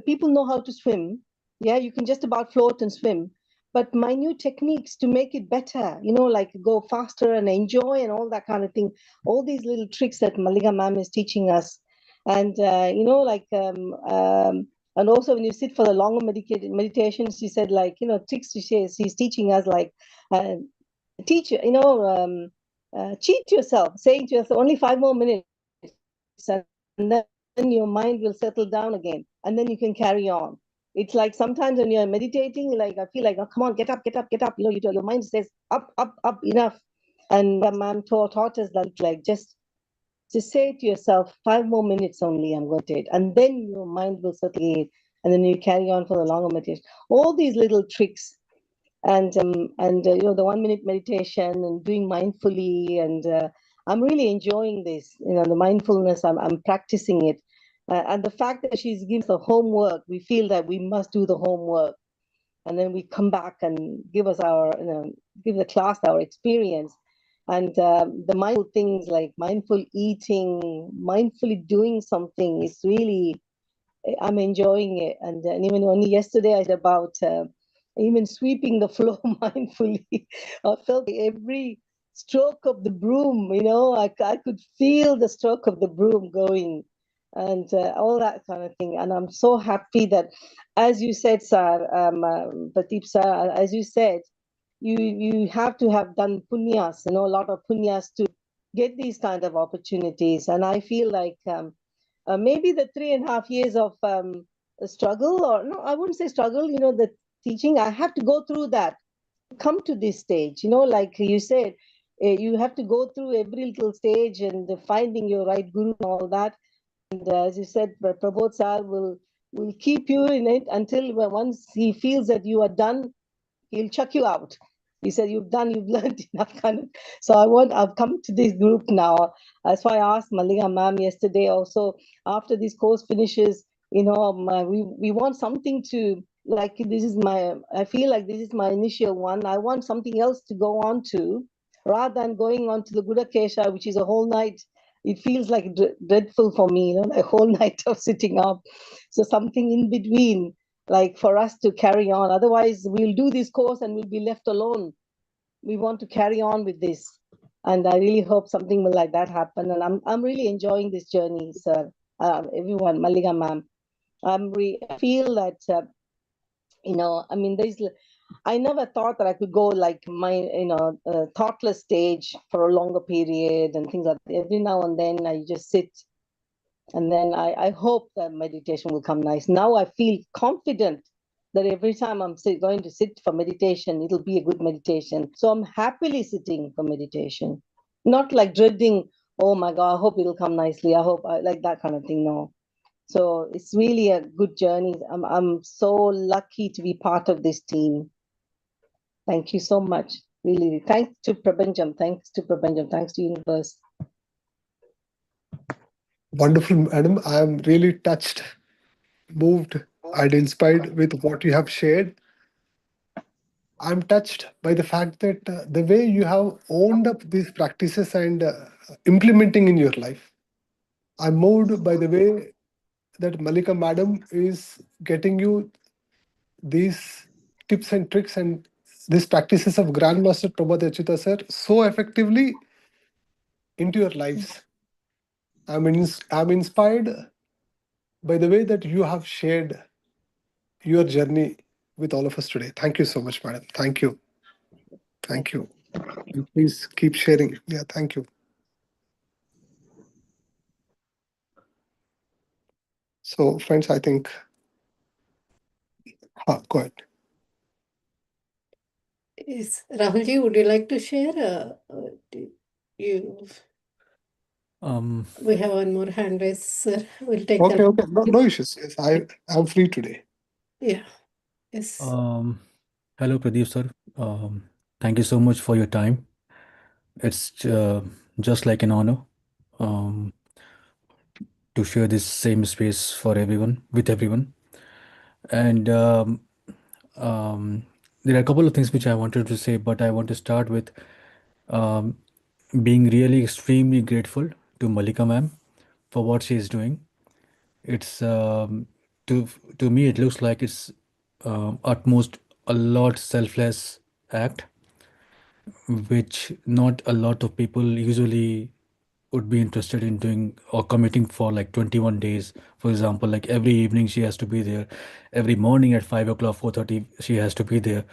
people know how to swim. Yeah, you can just about float and swim. But my new techniques to make it better, like go faster and enjoy and all that kind of thing. All these little tricks that Malika ma'am is teaching us. And and also when you sit for the longer meditations, she said, like, tricks she's teaching us, like uh, teach, cheat yourself, saying to yourself, only 5 more minutes, and then your mind will settle down again, and then you can carry on. It's like sometimes when you're meditating, like I feel like, oh, come on, get up, get up, get up. Your mind says, up, up, up, enough. And ma'am taught us that, like, just say to yourself, 5 more minutes only, I'm going to take, and then your mind will settle in, and then you carry on for the longer meditation. All these little tricks, and the 1 minute meditation and doing mindfully, and I'm really enjoying this, the mindfulness. I'm practicing it, and the fact that she's given us the homework, we feel that we must do the homework, and then we come back and give the class our experience. And the mindful things, like mindful eating, mindfully doing something, is really, I'm enjoying it. And even only yesterday, I said about even sweeping the floor mindfully. I felt every stroke of the broom, I could feel the stroke of the broom going, and all that kind of thing. And I'm so happy that, as you said, sir, Pradeep sir, as you said, you have to have done punyas, a lot of punyas to get these kind of opportunities. And I feel like maybe the 3.5 years of struggle, or no, I wouldn't say struggle, the teaching, I have to go through that, come to this stage, like you said, you have to go through every little stage, and finding your right guru and all that. And as you said, Prabodh sir will keep you in it until once he feels that you are done, he'll chuck you out. He said, you've learned enough, kind of. So I've come to this group now. That's why I asked Malika ma'am yesterday also, after this course finishes, we want something to, like, I feel like this is my initial one. I want something else to go on to, rather than going on to the Gudakesha, which is a whole night. It feels like dreadful for me, like a whole night of sitting up. So something in between, like for us to carry on. Otherwise, we'll do this course and we'll be left alone. We want to carry on with this. And I really hope something will like that happen. And I'm really enjoying this journey, sir. Everyone, Malika ma'am. I feel that, I mean, I never thought that I could go like my, thoughtless stage for a longer period and things like that. Every now and then I just sit, and then I hope that meditation will come nice. Now I feel confident that every time I'm going to sit for meditation, it'll be a good meditation. So I'm happily sitting for meditation, not like dreading, oh my God, I hope it'll come nicely. I hope like that kind of thing. No. So it's really a good journey. I'm so lucky to be part of this team. Thank you so much. Really. Thanks to Prabanjam. Thanks to Prabanjam. Thanks to Universe.
Wonderful, madam. I am really touched, moved, and inspired with what you have shared. I'm touched by the fact that the way you have owned up these practices and implementing in your life. I'm moved by the way that Malika madam is getting you these tips and tricks and these practices of Grandmaster Prabodh Achyuta sir so effectively into your lives. I'm inspired by the way that you have shared your journey with all of us today. Thank you so much, madam. Thank you. Thank you. And please keep sharing. Yeah, thank you. So, friends, I think, go ahead.
Yes. Rahulji, would you like to share? You, we have one more hand raised, sir. We'll take
Okay,
that.
okay. No issues. Yes, I'm free today.
Yeah. Yes.
Hello, Pradeep sir. Thank you so much for your time. It's just like an honor um, to share this same space for everyone, with everyone. And there are a couple of things which I wanted to say, but I want to start with um, being really extremely grateful to Malika ma'am for what she is doing. It's to to me, it looks like it's utmost a lot selfless act which not a lot of people usually would be interested in doing or committing for like 21 days. For example, like every evening she has to be there, every morning at 5 o'clock, 4:30 she has to be there.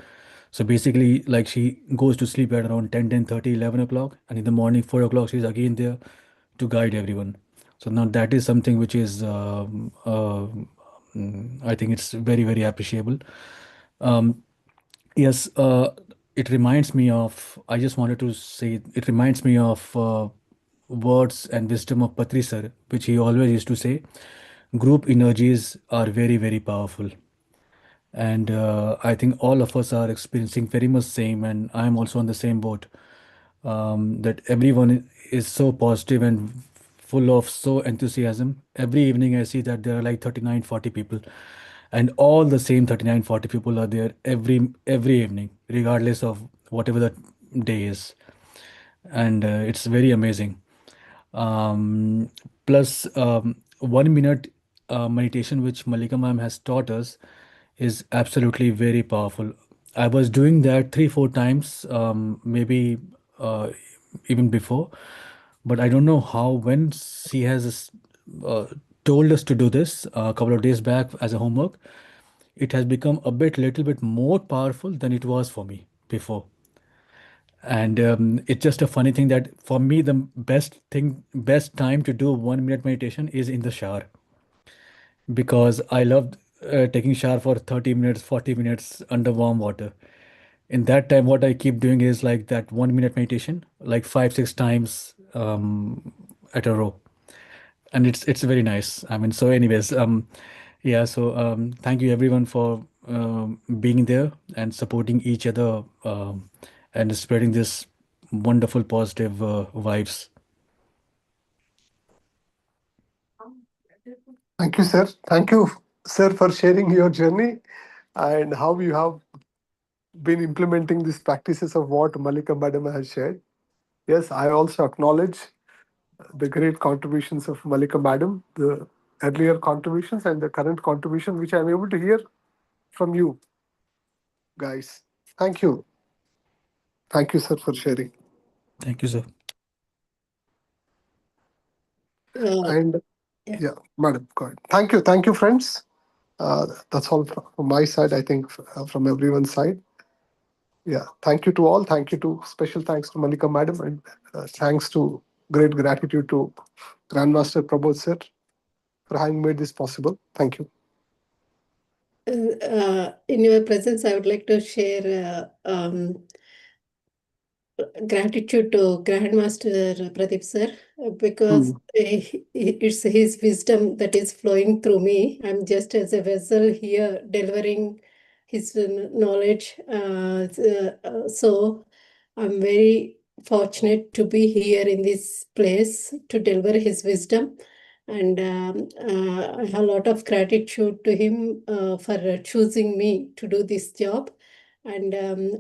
So basically, like she goes to sleep at around 10, 10:30, 11 o'clock, and in the morning 4 o'clock she's again there to guide everyone. So now that is something which is I think it's very, very appreciable. um, Yes, it reminds me of. I just wanted to say it reminds me of words and wisdom of Patri sir, which he always used to say. Group energies are very, very powerful, and I think all of us are experiencing very much same. And I am also on the same boat. That everyone is so positive and full of so enthusiasm. Every evening I see that there are like 39, 40 people, and all the same 39, 40 people are there every evening, regardless of whatever the day is. And it's very amazing. um, Plus 1 minute meditation which Malika ma'am has taught us is absolutely very powerful. I was doing that 3 4 times, maybe uh, even before, but I don't know how. When she has uh, told us to do this a couple of days back as a homework, it has become a little bit more powerful than it was for me before. And it's just a funny thing that for me, the best time to do 1 minute meditation is in the shower, because I love taking shower for 30 minutes, 40 minutes under warm water. In that time, what I keep doing is like that 1 minute meditation, like 5 6 times at a row, and it's very nice. I mean, so anyways, yeah. So thank you everyone for being there and supporting each other, and spreading this wonderful positive vibes.
Thank you, sir. Thank you, sir, for sharing your journey and how you have been implementing these practices of what Malika Madam has shared. Yes, I also acknowledge the great contributions of Malika Madam, the earlier contributions and the current contribution, which I'm able to hear from you guys. Thank you. Thank you, sir, for sharing.
Thank you, sir.
And
Yeah.
yeah, Madam, go ahead. Thank you, friends. That's all from my side, I think, from everyone's side. Yeah, thank you to all. Thank you to special thanks to Malika Madam, and thanks to great gratitude to Grandmaster Prabodh sir for having made this possible. Thank you.
In your presence, I would like to share gratitude to Grandmaster Pradeep sir, because it's his wisdom that is flowing through me. I'm just as a vessel here delivering his knowledge. So I'm very fortunate to be here in this place to deliver his wisdom. And I have a lot of gratitude to him for choosing me to do this job. And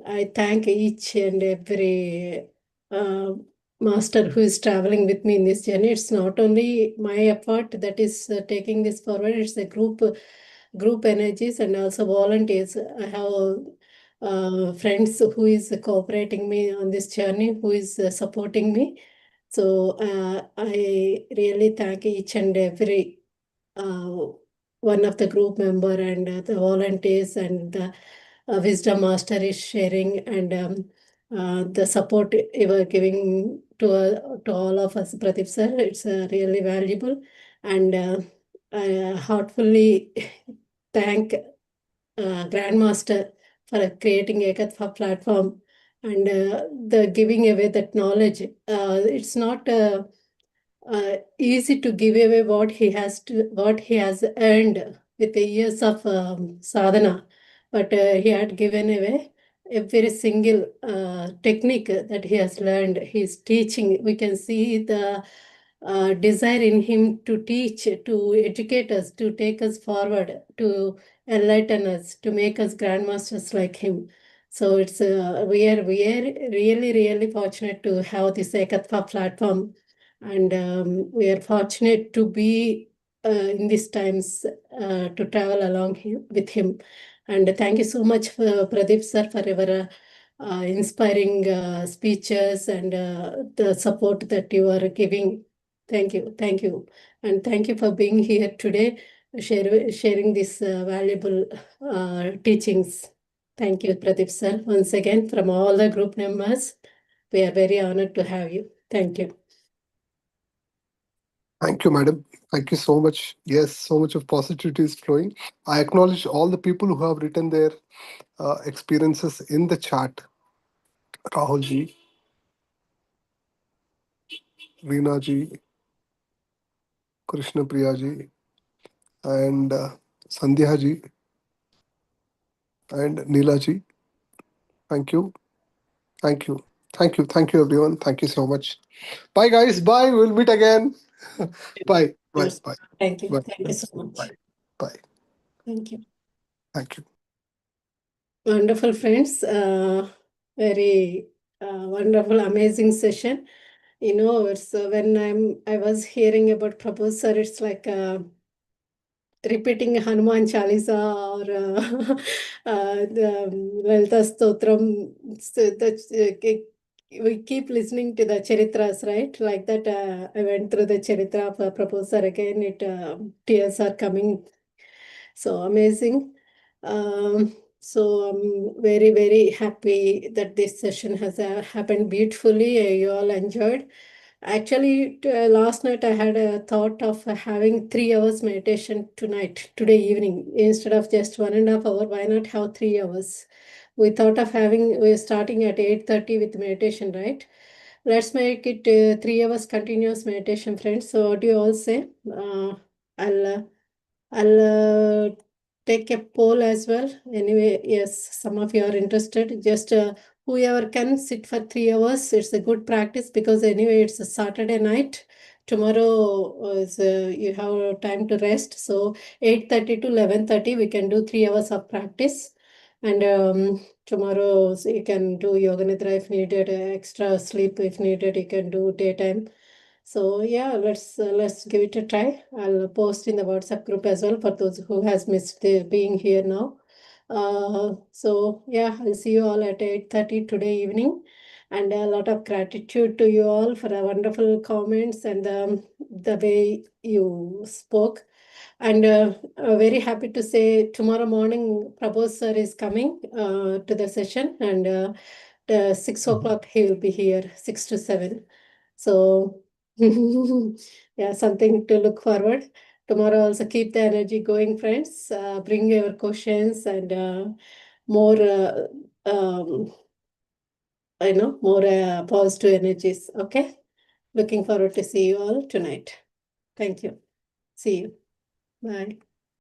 I thank each and every uh, master who is traveling with me in this journey. It's not only my effort that is taking this forward, it's a group energies and also volunteers. I have friends who is cooperating me on this journey, who is supporting me. So I really thank each and every uh, one of the group member and the volunteers and the wisdom master is sharing, and the support you are giving to all of us, Pradeep sir. It's really valuable, and I heartfully thank Grandmaster for creating Ekatva platform and the giving away that knowledge. It's not easy to give away what he has earned with the years of sadhana, but he had given away every single technique that he has learned. He's teaching. We can see the desire in him to teach, to educate us, to take us forward, to enlighten us, to make us grandmasters like him. So it's we are really fortunate to have this Ekatva platform, and we are fortunate to be in these times to travel along with him. And thank you so much, Pradeep sir, for your inspiring speeches and the support that you are giving. Thank you, and thank you for being here today, sharing these valuable teachings. Thank you, Pradeep sir. Once again, from all the group members, we are very honored to have you. Thank you.
Thank you, madam. Thank you so much. Yes, so much of positivity is flowing. I acknowledge all the people who have written their experiences in the chat. Rahul ji, Reena ji, Krishna Priya ji, and Sandhya ji, and Neela ji. Thank you. Thank you. Thank you. Thank you, everyone. Thank you so much. Bye, guys. Bye. We'll meet again. Bye. Bye.
Yes.
Bye.
Thank you.
Bye.
Thank you so much.
Bye. Bye.
Thank you.
Thank you.
Wonderful, friends. Very wonderful, amazing session. You know, it's when I was hearing about Prabhu sir, it's like repeating Hanuman Chalisa or the Lalita Stotram. So we keep listening to the Charitras, right? Like that, I went through the Charitra of Prabhu sir again. Tears are coming. So amazing. So I'm very happy that this session has happened beautifully. You all enjoyed. Actually, last night I had a thought of having 3 hours meditation today evening, instead of just 1.5 hours. Why not have 3 hours? We thought of we're starting at 8:30 with meditation, right? Let's make it 3 hours continuous meditation, friends. So what do you all say? I'll take a poll as well. Anyway, yes, some of you are interested. Just whoever can sit for 3 hours, it's a good practice, because anyway, it's a Saturday night. Tomorrow is you have time to rest. So 8:30 to 11:30, we can do 3 hours of practice. And tomorrow you can do yoga nidra if needed, extra sleep if needed. You can do daytime. So yeah, let's give it a try. I'll post in the WhatsApp group as well for those who has missed being here now. So yeah, I'll see you all at 8:30 today evening, and a lot of gratitude to you all for the wonderful comments and the way you spoke. And very happy to say tomorrow morning Prabhu sir is coming to the session, and the 6 o'clock he will be here, 6 to 7. So yeah, something to look forward. Tomorrow also keep the energy going, friends. Bring your questions and more, more positive energies. Okay. Looking forward to see you all tonight. Thank you. See you. Bye.